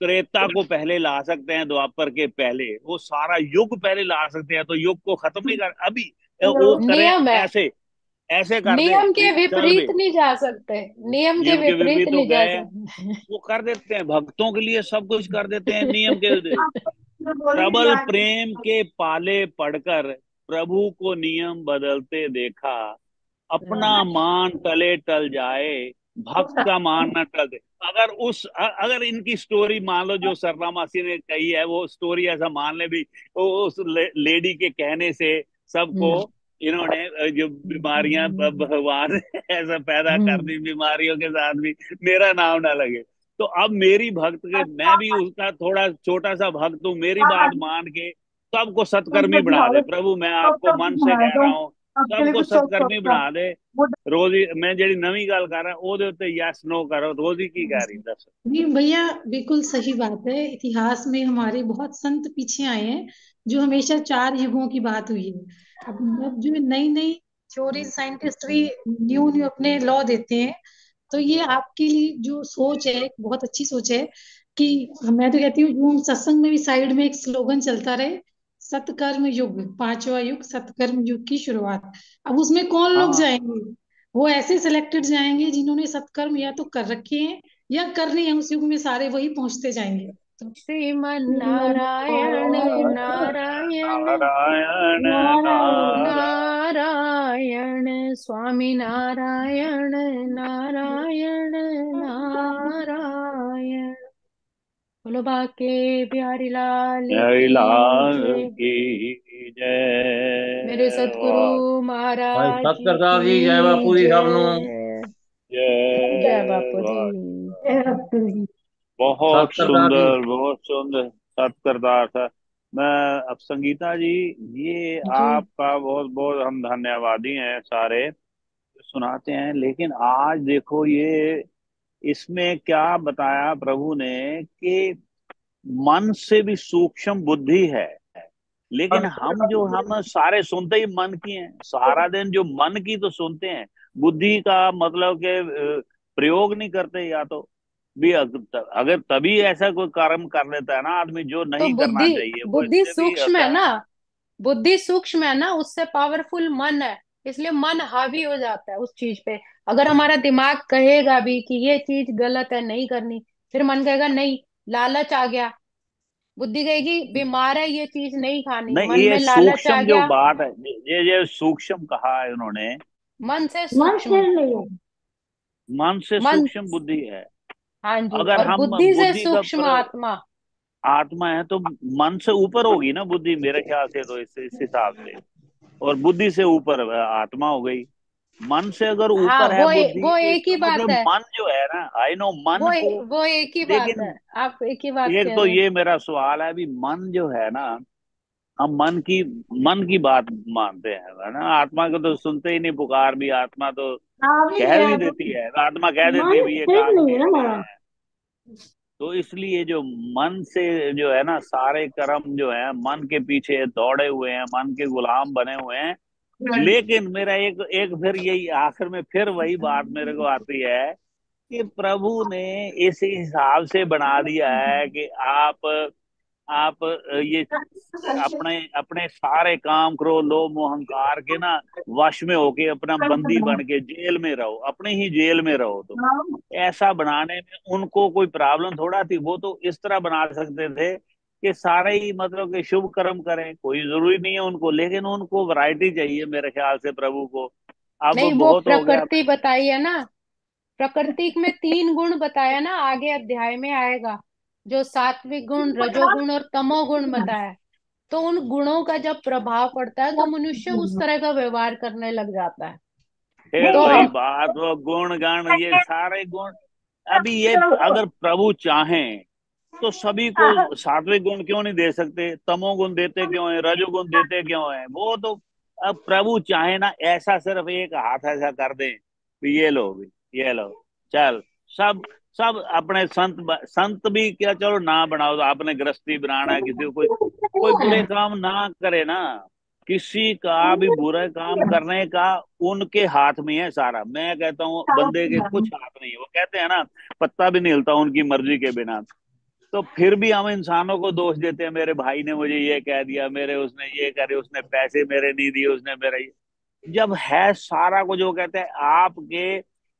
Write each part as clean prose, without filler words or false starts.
त्रेता को पहले ला सकते हैं, द्वापर के पहले, वो सारा युग पहले ला सकते हैं, तो युग को खत्म नहीं कर अभी, वो करें नियम है। ऐसे, ऐसे कर दे नियम के कि चल विपरीत बे, नहीं जा सकते। नियम के नियम के विपरीत विपरीत तो नहीं जा गए, सकते। वो कर देते हैं भक्तों के लिए, सब कुछ कर देते हैं नियम के विपरीत। प्रबल प्रेम के पाले पड़कर प्रभु को नियम बदलते देखा, अपना मान टले टल जाए, भक्त का मान न टले। अगर इनकी स्टोरी मान लो जो सरला मासी ने कही है, वो स्टोरी ऐसा मान ले भी, वो उस लेडी के कहने से सबको, इन्होंने जो बीमारियां भगवान ने ऐसा पैदा कर दी, बीमारियों के साथ भी मेरा नाम ना लगे। तो अब मेरी भक्त के, मैं भी उसका थोड़ा छोटा सा भक्त हूँ, मेरी बात मान के सबको सत्कर्मी बना दे प्रभु, मैं आपको मन से कह रहा हूँ, सबको सत्कर्मी बना दे। रोजी मैं जेडी नवी गल कर रहा ओदे उत्ते यस नो करो, रोजी की कह रही दस। जी भैया, बिल्कुल सही बात है। इतिहास में हमारे बहुत संत पीछे आए हैं जो हमेशा चार युगों की बात हुई है। अब जो नई नई थ्योरी साइंटिस्ट भी न्यू न्यू अपने लॉ देते हैं। तो ये आपके लिए जो सोच है बहुत अच्छी सोच है कि मैं तो कहती हूँ जो सत्संग में भी साइड में एक स्लोगन चलता रहे, सतकर्म युग, पांचवा युग सतकर्म युग की शुरुआत। अब उसमें कौन लोग हाँ, जाएंगे? वो ऐसे सिलेक्टेड जाएंगे जिन्होंने सत्कर्म या तो कर रखे हैं या करनी है। उस युग में सारे वही पहुंचते जाएंगे। तो श्रीमन नारायण नारायण नारायण नारायण। नारायण, स्वामी नारायण नारायण नारायण। बोलो बाके बिहारी लाल जय की लाल जय। की मेरे जय। सतगुरु वाह, भाई महाराज जी सतकरतार जी, जय की बापू जी सब नु। जय। जय जय बापू जी। वाह। ए, बहुत सतकरतार जी। सुंदर, बहुत सुंदर। सत्करदार था। मैं, अब संगीता जी, ये जी। आपका बहुत बहुत हम धन्यवादी हैं सारे, सुनाते हैं, लेकिन आज देखो ये, इसमें क्या बताया प्रभु ने कि मन से भी सूक्ष्म बुद्धि है। लेकिन हम सारे सुनते ही मन की हैं, सारा दिन जो मन की तो सुनते हैं, बुद्धि का मतलब के प्रयोग नहीं करते, या तो भी अगर तभी ऐसा कोई कर्म कर लेता है ना आदमी जो तो नहीं करना बुद्धि, चाहिए, वो बुद्धि इससे भी सूक्ष्म है होता है। ना। बुद्धि सूक्ष्म है ना, उससे पावरफुल मन है। इसलिए मन हावी हो जाता है उस चीज पे। अगर हमारा दिमाग कहेगा भी कि ये चीज गलत है, नहीं करनी, फिर मन कहेगा नहीं, लालच आ गया। बुद्धि कहेगी बीमार है, ये चीज नहीं खानी, नहीं, मन ये में लालच आ सूक्ष्म जो गया। बात है, ये सूक्ष्म कहा है उन्होंने, मन से मन से सूक्ष्म। नहीं है। मन से मन। सूक्ष्म बुद्धि है। हाँ जी, अगर और हम बुद्धि से बुद्धि का सूक्ष्म आत्मा। आत्मा है तो मन से ऊपर होगी ना बुद्धि, मेरे ख्याल से तो इस हिसाब से, और बुद्धि से ऊपर आत्मा हो गई। मन से अगर हाँ, ऊपर है बुद्धि, वो तो एक इसका ही बात मतलब है। मन जो है ना, आई नो मन को। वो एक ही बात है। लेकिन आप एक ही बात एक कह तो रहे हैं। ये मेरा सवाल है, अभी मन जो है ना, हम मन की बात मानते हैं, है ना, आत्मा को तो सुनते ही नहीं, पुकार भी आत्मा तो आ भी कह गया भी तो देती है, आत्मा कह देती है मन भी ये स्थिर काम नहीं है किए ना गए हमारा। हैं। तो इसलिए जो मन से जो है ना, सारे कर्म जो है मन के पीछे दौड़े हुए हैं, मन के गुलाम बने हुए हैं। लेकिन मेरा एक एक फिर यही आखिर में फिर वही बात मेरे को आती है कि प्रभु ने इस हिसाब से बना दिया है कि आप ये अपने अपने सारे काम करो, लोभ मोह अहंकार के ना वश में होके अपना बंदी बन के जेल में रहो, अपने ही जेल में रहो तुम। ऐसा बनाने में उनको कोई प्रॉब्लम थोड़ा थी, वो तो इस तरह बना सकते थे कि सारे ही मतलब कि शुभ कर्म करें, कोई जरूरी नहीं है उनको, लेकिन उनको वैरायटी चाहिए मेरे ख्याल से प्रभु को। अब नहीं, वो बहुत हो गया। प्रकृति बताई है ना। प्रकृति में तीन गुण बताया ना, आगे अध्याय में आएगा। जो सात्विक गुण, रजोगुण और तमोगुण बताया है। तो उन गुणों का जब प्रभाव पड़ता है तो मनुष्य उस तरह का व्यवहार करने लग जाता है। फिर तो वही हम। बात, वो गुण गान ये सारे गुण, अभी ये अगर प्रभु चाहें तो सभी को सात्विक गुण क्यों नहीं दे सकते, तमोगुण देते क्यों है, रजोगुण देते क्यों है, वो तो अब प्रभु चाहे ना, ऐसा सिर्फ एक हाथ ऐसा कर दे भी ये लो भी, ये लो, चल, सब सब अपने संत भी क्या, चलो ना बनाओ तो आपने गृहस्थी बनाना है, किसी को कोई कोई बुरे काम ना करे ना, किसी का भी बुरा काम करने का उनके हाथ में है सारा। मैं कहता हूँ बंदे के कुछ हाथ नहीं है, वो कहते हैं ना, पत्ता भी नहीं हिलता उनकी मर्जी के बिना। तो फिर भी हम इंसानों को दोष देते हैं, मेरे भाई ने मुझे ये कह दिया, मेरे उसने ये करे, उसने पैसे मेरे नहीं दिए, उसने मेरा ये। जब है सारा कुछ, वो कहते हैं आपके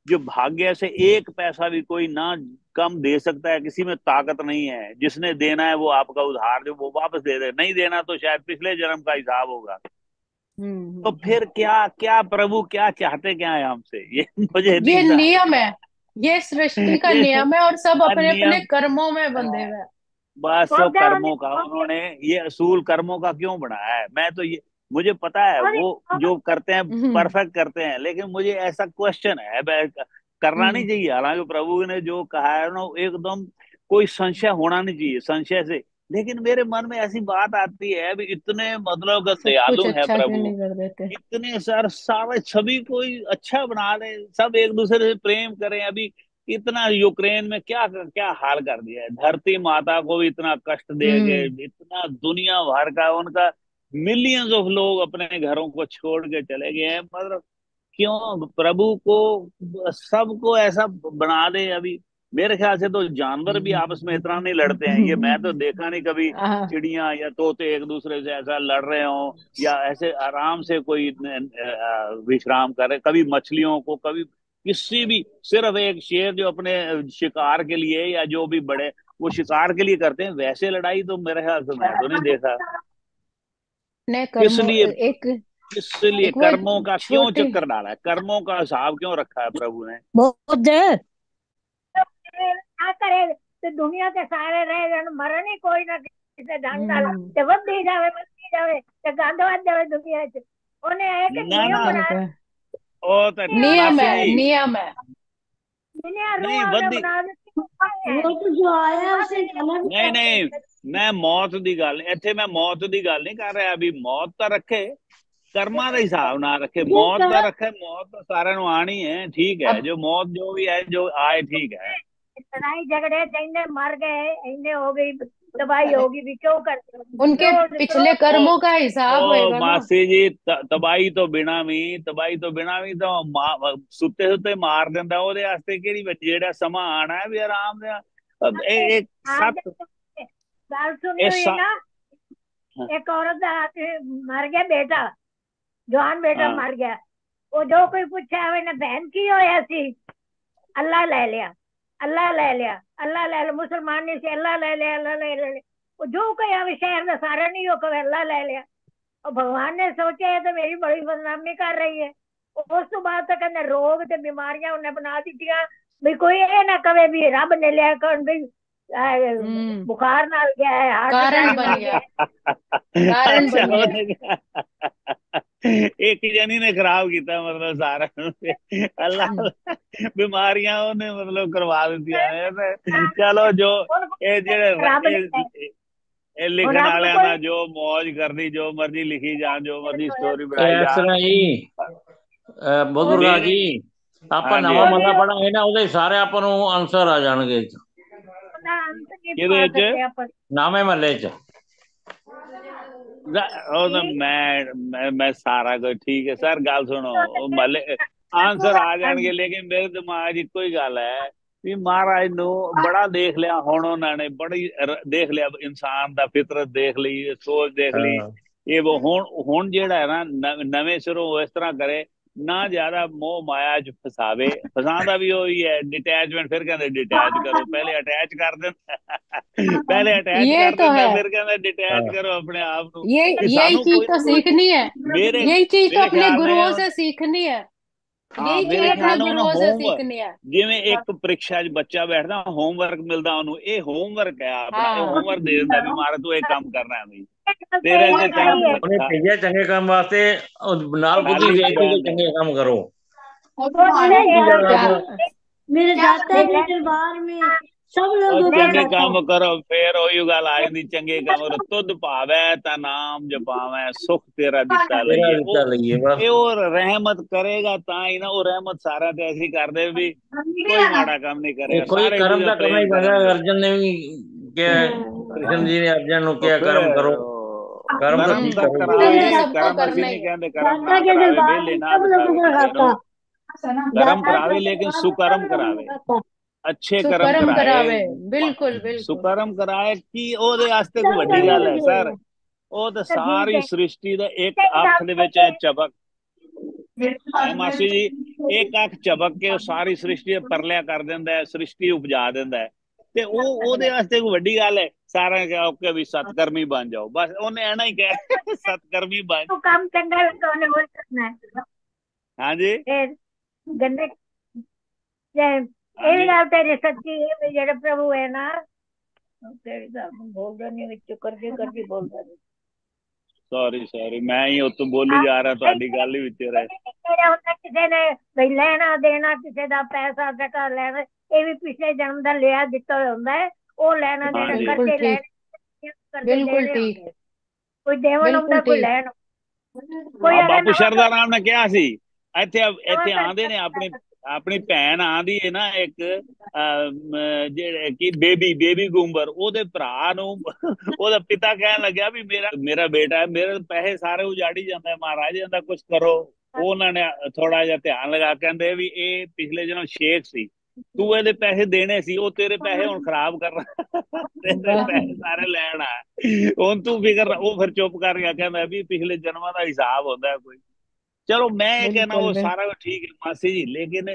जो भाग्य से एक पैसा भी कोई ना कम दे सकता है, किसी में ताकत नहीं है। जिसने देना है वो आपका उधार जो वो वापस दे दे, नहीं देना तो शायद पिछले जन्म का हिसाब होगा। तो फिर क्या क्या प्रभु क्या चाहते क्या है हमसे, ये मुझे नहीं ये समझ। नियम है, ये सृष्टि का ये नियम है, और सब अपने अपने नियम, कर्मों में बंधे हुए हैं। बस वो कर्मों का उन्होंने ये असूल कर्मों का क्यों बनाया है। मैं तो ये, मुझे पता है वो जो करते हैं हम्म परफेक्ट करते हैं, लेकिन मुझे ऐसा क्वेश्चन है, करना नहीं हम्म चाहिए। हालांकि प्रभु ने जो कहा है ना, एकदम कोई संशय होना नहीं चाहिए संशय से। लेकिन मेरे मन में ऐसी बात आती है, अभी इतने मतलब सब कुछ दयालु है अच्छा क्यों प्रभु, नहीं कर देते। इतने सर सारे सभी कोई अच्छा बना ले, सब एक दूसरे से प्रेम करें। अभी इतना यूक्रेन में क्या क्या हाल कर दिया है, धरती माता को भी इतना कष्ट दे के, हम्म इतना दुनिया भर का उनका मिलियंस ऑफ लोग अपने घरों को छोड़ के चले गए हैं। मतलब क्यों प्रभु को सबको ऐसा बना दे। अभी मेरे ख्याल से तो जानवर भी आपस में इतना नहीं लड़ते हैं, ये मैं तो देखा नहीं कभी। हाँ चिड़िया या तोते एक दूसरे से ऐसा लड़ रहे हो, या ऐसे आराम से कोई विश्राम करे। कभी मछलियों को, कभी किसी भी, सिर्फ एक शेर जो अपने शिकार के लिए या जो भी बड़े वो शिकार के लिए करते हैं, वैसे लड़ाई तो मेरे ख्याल से मैं तो नहीं देखा। ने किस कर्मों लिए, एक इसलिए एक वो कर्मों का क्यों छोटे चक्कर डाला है, कर्मों का हिसाब क्यों रखा है प्रभु ने। बहुत है। क्या करे तो दुनिया के सारे रहे जन मरण ही कोई ना किसी ढंग नाल ते वधी जावे मरती जावे ते गंद वध जावे दुनिया च। ओने एक ना नियम ना, बनाया, ओ तो नियम मासी है, जी, नियम है। दुनिया नहीं रूह ने वधी, बना दी वो तो जो आया उसे जाना भी नहीं नहीं, मैं मौत दी गल ਇੱਥੇ मैं मौत दी गल नहीं कर रहा। अभी मौत तो रखे, कर्मा ਦਾ ਹਿਸਾਬ ना रखे, मौत तो रखे। मौत तो सारे ਨੂੰ आनी है, ठीक है, अब जो मौत जो भी है जो आए ठीक है। लड़ाई झगड़े इन्ने मर गए, इन्ने हो गई तबाही होगी भी क्यों करते हो? उनके क्रोध पिछले क्रोध ओ कर्मों का हिसाब ओ होएगा ना। मासी जी, तबाही तो बिना भी, तबाही तो बिना भी तो सुते सुते मार दिंदा। ਉਹਦੇ ਵਾਸਤੇ ਕਿਹੜੀ ਜਿਹੜਾ ਸਮਾਂ ਆਣਾ है भी आराम से। अब एक आप सत गल सुनी हुई सा, ना, एक औरत का मर गया बेटा, जवान बेटा हाँ मर गया। वो जो कोई पूछा मैंने बहन की होया सी, अल्लाह ले लिया, अल्लाह ले लिया, अल्लाह ले लिया। मुसलमान ने से अल्लाह ले लिया, अल्लाह ले लिया। वो जो कोई आवे शहर का सारा नहीं हो कहे अल्लाह ले लिया। और भगवान ने सोचा है तो मेरी बड़ी बदनामी कर रही है। उस तो बाद तो कहते रोग ते बीमारियां उन्हें बना दी भी कोई ये ना कहे भी रब ने लिया कौन भी बुखार नाल गया है, हार्ट कारण अटैक बन नाल गया, गया कारण अच्छा बन गया। एक जनी ने खराब किया मतलब सारा अल्लाह बीमारियां उन्हें मतलब करवा दी है। चलो जो ये रब ने ये और लिखण रब वालियां कोई ना जो मौज करनी, जो मर्जी लिखी जान, जो मर्जी स्टोरी बनाई ਇਸ जान। ਤਰ੍ਹਾਂ ਹੀ ਬਜ਼ੁਰਗਾ ठीक ਜੀ, है, ਆਪਾਂ हाँ जी ਨਵਾਂ हाँ जी। ਮੱਲਾ ਪੜਾਂਗੇ ਨਾ, ਉਹਦੇ ਸਾਰੇ ਆਪਾਂ ਨੂੰ ਆਨਸਰ ਆ ਜਾਣਗੇ अंत नहीं किहदे पा च सकते अपन ਨਵੇਂ ਮੱਲੇ 'ਚ। ਉਹ ਤਾਂ ਮੈਂ ਸਾਰਾ ਕੁਝ ਠੀਕ ਹੈ ਸਰ। ਗੱਲ ਸੁਣੋ, ਉਹ ਮਲੇ ਆਨਸਰ ਆ ਜਾਣਗੇ, ਲੇਕਿਨ ਮੇਰੇ ਦਿਮਾਗ 'ਚ ਇੱਕੋ ਹੀ ਗੱਲ ਹੈ ਵੀ ਮਹਾਰਾਜ ਨੂੰ ਬੜਾ ਦੇਖ ਲਿਆ ਹੁਣ ਉਹਨਾਂ ਨੇ, ਬੜੀ ਦੇਖ ਲਿਆ ਇਨਸਾਨ ਦਾ ਫਿਤਰਤ ਦੇਖ ਲਈ, ਸੋਚ ਦੇਖ ਲਈ। ਇਹ ਹੁਣ ਜਿਹੜਾ ਹੈ ਨਾ ਨਵੇਂ ਸਿਰੋਂ ਇਸ ਤਰ੍ਹਾਂ ਕਰੇ ਨਾ, ਜ਼ਿਆਦਾ ਮੋਹ ਮਾਇਆ 'ਚ ਫਸਾਵੇ। ਫਸਾਉਂਦਾ ਵੀ ਉਹੀ ਹੈ ਡਿਟੈਚਮੈਂਟ। ਫਿਰ ਕਹਿੰਦੇ ਡਿਟੈਚ ਕਰੋ, ਪਹਿਲੇ ਅਟੈਚ ਕਰ ਦਿੰਦਾ ਪਹਿਲੇ ਅਟੈਚ ये ਕਰ तो है, ਦਿੰਦਾ, ਫਿਰ ਕਹਿੰਦਾ ਡਿਟੈਚ ਕਰੋ ਆਪਣੇ ਆਪ ਨੂੰ। ये ਵੀ यही ਸਾਨੂੰ चीज ਕੋਈ तो ना कोई सीखनी है, मेरे यही चीज तो मेरे अपने ख्याल गुरुओं में, से सीखनी है, हाँ यही चीज मेरे अपने ख्याल में ਉਹਨੂੰ गुरुओं से ਹੋਮਵਰਕ, सीखनी है। ਜਿਵੇਂ ਇੱਕ ਪ੍ਰੀਖਿਆ 'ਚ ਬੱਚਾ ਬੈਠਦਾ ਹੋਮਵਰਕ ਮਿਲਦਾ ਉਹਨੂੰ, ਇਹ ਹੋਮਵਰਕ ਹੈ ਆਪਣਾ। ਇਹ हाँ ਹੋਮਵਰਕ ਦੇ ਦਿੰਦਾ ਵੀ ਮਾਰੇ ਤੂੰ ਇਹ ਕੰਮ ਕਰਨਾ ਹੈ ਬਈ, ਤੇਰੇ ਤੇ ਕੰਮ ਉਹਨੇ ਭੇਜਿਆ ਚੰਗੇ ਕੰਮ ਵਾਸਤੇ, ਉਹ ਨਾਲ ਬੁੱਧੀ ਖਾਲੀ ਦੇਤੀ ਕਿ ਬੈਠ ਚੰਗੇ ਕੰਮ ਕਰੋ। क्या मेरे दाता के दरबार में सब ਉਹ लोगों का ਚੰਗੇ दाता ਕੰਮ ਕਰੋ, ਫੇਰ ਉਹੀ ਗੱਲ ਆ ਜਾਂਦੀ, ਚੰਗੇ ਕੰਮ ਕਰੋ। ਤੁਧ ਭਾਵੈ ਤਾਂ ਨਾਮ ਜਪਾਵੈ, ਸੁਖ ਤੇਰਾ ਦਿੱਤਾ ਤੇਰਾ ਲਈਏ। ਦਿੱਤਾ ਲਈਏ ਬਸ। ਇਹ ਉਹ ਰਹਿਮਤ ਕਰੇਗਾ ਤਾਂ ਹੀ ਨਾ, ਉਹ ਰਹਿਮਤ ਸਾਰਿਆਂ ਤੇ ਐਸੀ ਕਰਦੇ ਵੀ ਕੋਈ ਮਾੜਾ ਕੰਮ ਨਹੀਂ ਕਰਿਆ, ਦੇਖੋ, ਇਹ ਸਾਰੇ ਕਰਮ ਦੂਜੇ ਤਾਂ ਕਰਨਾ ਹੀ ਪ੍ਰੇਮ ਪੈਂਦਾ। ਕਰਨਗੇ। ਅਰਜਨ ਨੇ ਵੀ ਕਿਹਾ, ਕ੍ਰਿਸ਼ਨ ਜੀ ਨੇ ਅਰਜਨ ਨੂੰ ਕਿਹਾ ਕਰਮ ਫਿਰ ਕਰੋ, ਕਰਮ ਤਾਂ ਕਰਮ ਠੀਕ ਤਾਂ ਕਰੋਗੇ। कर्म तो ਕਰਾਵੇ। सबको ਕਰਮ ਅਸੀਂ करना ਨਹੀਂ ही है। ਕਹਿੰਦੇ ਕਰਮ दाता ਨਾ के ਕਰਾਵੇ, दरबार ਵਿਹਲੇ में ਨਾ सब ਬਿਠਾਵੇ लोगों का ਕਿਸੇ ਨੂੰ। दाता, ਕਰਮ दाता ਕਰਾਵੇ के ਲੇਕਿन दरबार में ਸੁਕਰਮ सब लोगों ਕਰਾਵੇ। का दाता। अच्छे कर्म सुकर्म कराए, करावे, बिल्कुल बिल्कुल। सुकर्म कराए कि ਉਹਦੇ ਵਾਸਤੇ ਕੋਈ चल ਵੱਡੀ चल ਗੱਲ ਹੈ ठीक ਸਰ। है ਉਹ ਤਾਂ तो ठीक ਸਾਰੀ है ਸ੍ਰਿਸ਼ਟੀ ਦਾ ਇੱਕ तेरे ਅੱਖ नाम ਦੇ पे ਵਿੱਚ ਚਬਕ ਹੈ ਮਾਸੀ ਜੀ, ਇੱਕ ਅੱਖ ਚਬਕ ਕੇ ਉਹ ਸਾਰੀ ਸ੍ਰਿਸ਼ਟੀ ਪਰਲਿਆ ਕਰ ਦਿੰਦਾ ਹੈ, ਸ੍ਰਿਸ਼ਟੀ ਉਪਜਾ ਦਿੰਦਾ ਹੈ। ਤੇ ਉਹ ਉਹਦੇ ਵਾਸਤੇ ਕੋਈ ਵੱਡੀ ਗੱਲ ਹੈ? ਸਾਰਿਆਂ ਨੇ ਓਕੇ ਵੀ ਸਤਕਰਮੀ ਬਣ ਜਾਓ, ਬਸ ਉਹਨੇ ਐਨਾ ही ਕਿਹਾ ਸਤਕਰਮੀ बन। तो काम चंगा लगा उन्हें वो करना है हाँ जी, फिर गंदे ये हाँ भी जी, गल तेरी सच्ची है भी जेड़े प्रभु है ना तेरी गल बोलदा नहीं विच करदी बोलदा नहीं सॉरी सॉरी, मैं ही उतो बोली आप जा रहा, नहीं ਤੁਹਾਡੀ ਗੱਲ ਹੀ ਵਿੱਚ ਰਹਿ। ਜਿਹੜਾ ਹੁੰਦਾ ਕਿਸੇ ਨੇ ਵੀ ਲੈਣਾ ਦੇਣਾ ਕਿਸੇ ਦਾ ਪੈਸਾ ਟਕਾ ਲੈਣਾ ਇਹ ਵੀ ਪਿਛਲੇ ਜਨਮ ਦਾ ਲਿਆ ਦਿੱਤਾ ਹੋਇਆ ਹੁੰਦਾ ਹੈ ਉਹ ਲੈਣਾ हाँ ਦੇਣਾ जी, बिल्कुल ਕਰਦੇ ठीक, ਲੈਣੇ ਕਰਦੇ बिल्कुल ਦੇਣੇ ठीक, ਹੁੰਦੇ ਕੋਈ ਦੇਵਨ बिल्कुल ਹੁੰਦਾ ਕੋਈ ठीक। ਲੈਣ ਕੋਈ ਆ ਅਗਰ ਬਾਪੂ ਨਵਾਂ ਸ਼ਰਦਾ ਰਾਮ ਨੇ ਕਿਹਾ ਸੀ, ਇੱਥੇ ਨਵਾਂ ਇੱਥੇ ਆਂਦੇ ਨੇ, ਆਪਣੀ ਆਪਣੀ ਭੈਣ ਆਂਦੀ ਹੈ ਨਾ ਇੱਕ, ਜਿਹੜੇ ਕੀ ਬੇਬੀ ਗੁੰਬਰ, ਉਹਦੇ ਭਰਾ ਨੂੰ ਉਹਦਾ ਪਿਤਾ ਕਹਿਣ ਲੱਗਿਆ ਵੀ ਮੇਰਾ ਮੇਰਾ ਬੇਟਾ ਹੈ, ਮੇਰੇ ਪੈਸੇ ਸਾਰੇ ਉਜਾੜੀ ਜਾਂਦਾ ਹੈ, ਮਹਾਰਾਜ ਇਹਦਾ ਕੁਝ ਕਰੋ। ਉਹਨਾਂ ਨੇ ਥੋੜਾ ਜਿਹਾ ਧਿਆਨ ਲਗਾ, ਕਹਿੰਦੇ ਵੀ ਇਹ ਪਿਛਲੇ ਜਨਮ ਸ਼ੇਖ ਸੀ, ਤੂੰ ਇਹਦੇ ਪੈਸੇ ਦੇਣੇ ਸੀ, ਉਹ ਤੇਰੇ ਪੈਸੇ ਹੁਣ ਖਰਾਬ ਕਰ ਤੇਰੇ वाह, ਪੈਸੇ ਸਾਰੇ ਲੈਣ ਆ, ਹੁਣ ਤੂੰ ਫਿਕਰ। ਉਹ ਫਿਰ ਚੁੱਪ ਕਰ ਗਿਆ, ਕਹਿੰਦਾ ਵੀ ਪਿਛਲੇ ਜਨਮਾਂ ਦਾ ਹਿਸਾਬ ਹੁੰਦਾ ਕੋਈ। ਚਲੋ ਮੈਂ ਇਹ ਕਹਿਣਾ बिल्कुल ਉਹ बिल्कुल। ਸਾਰਾ ਕੁਝ ਠੀਕ ਹੈ ਮਾਸੀ ਜੀ, ਲੇਕਿਨ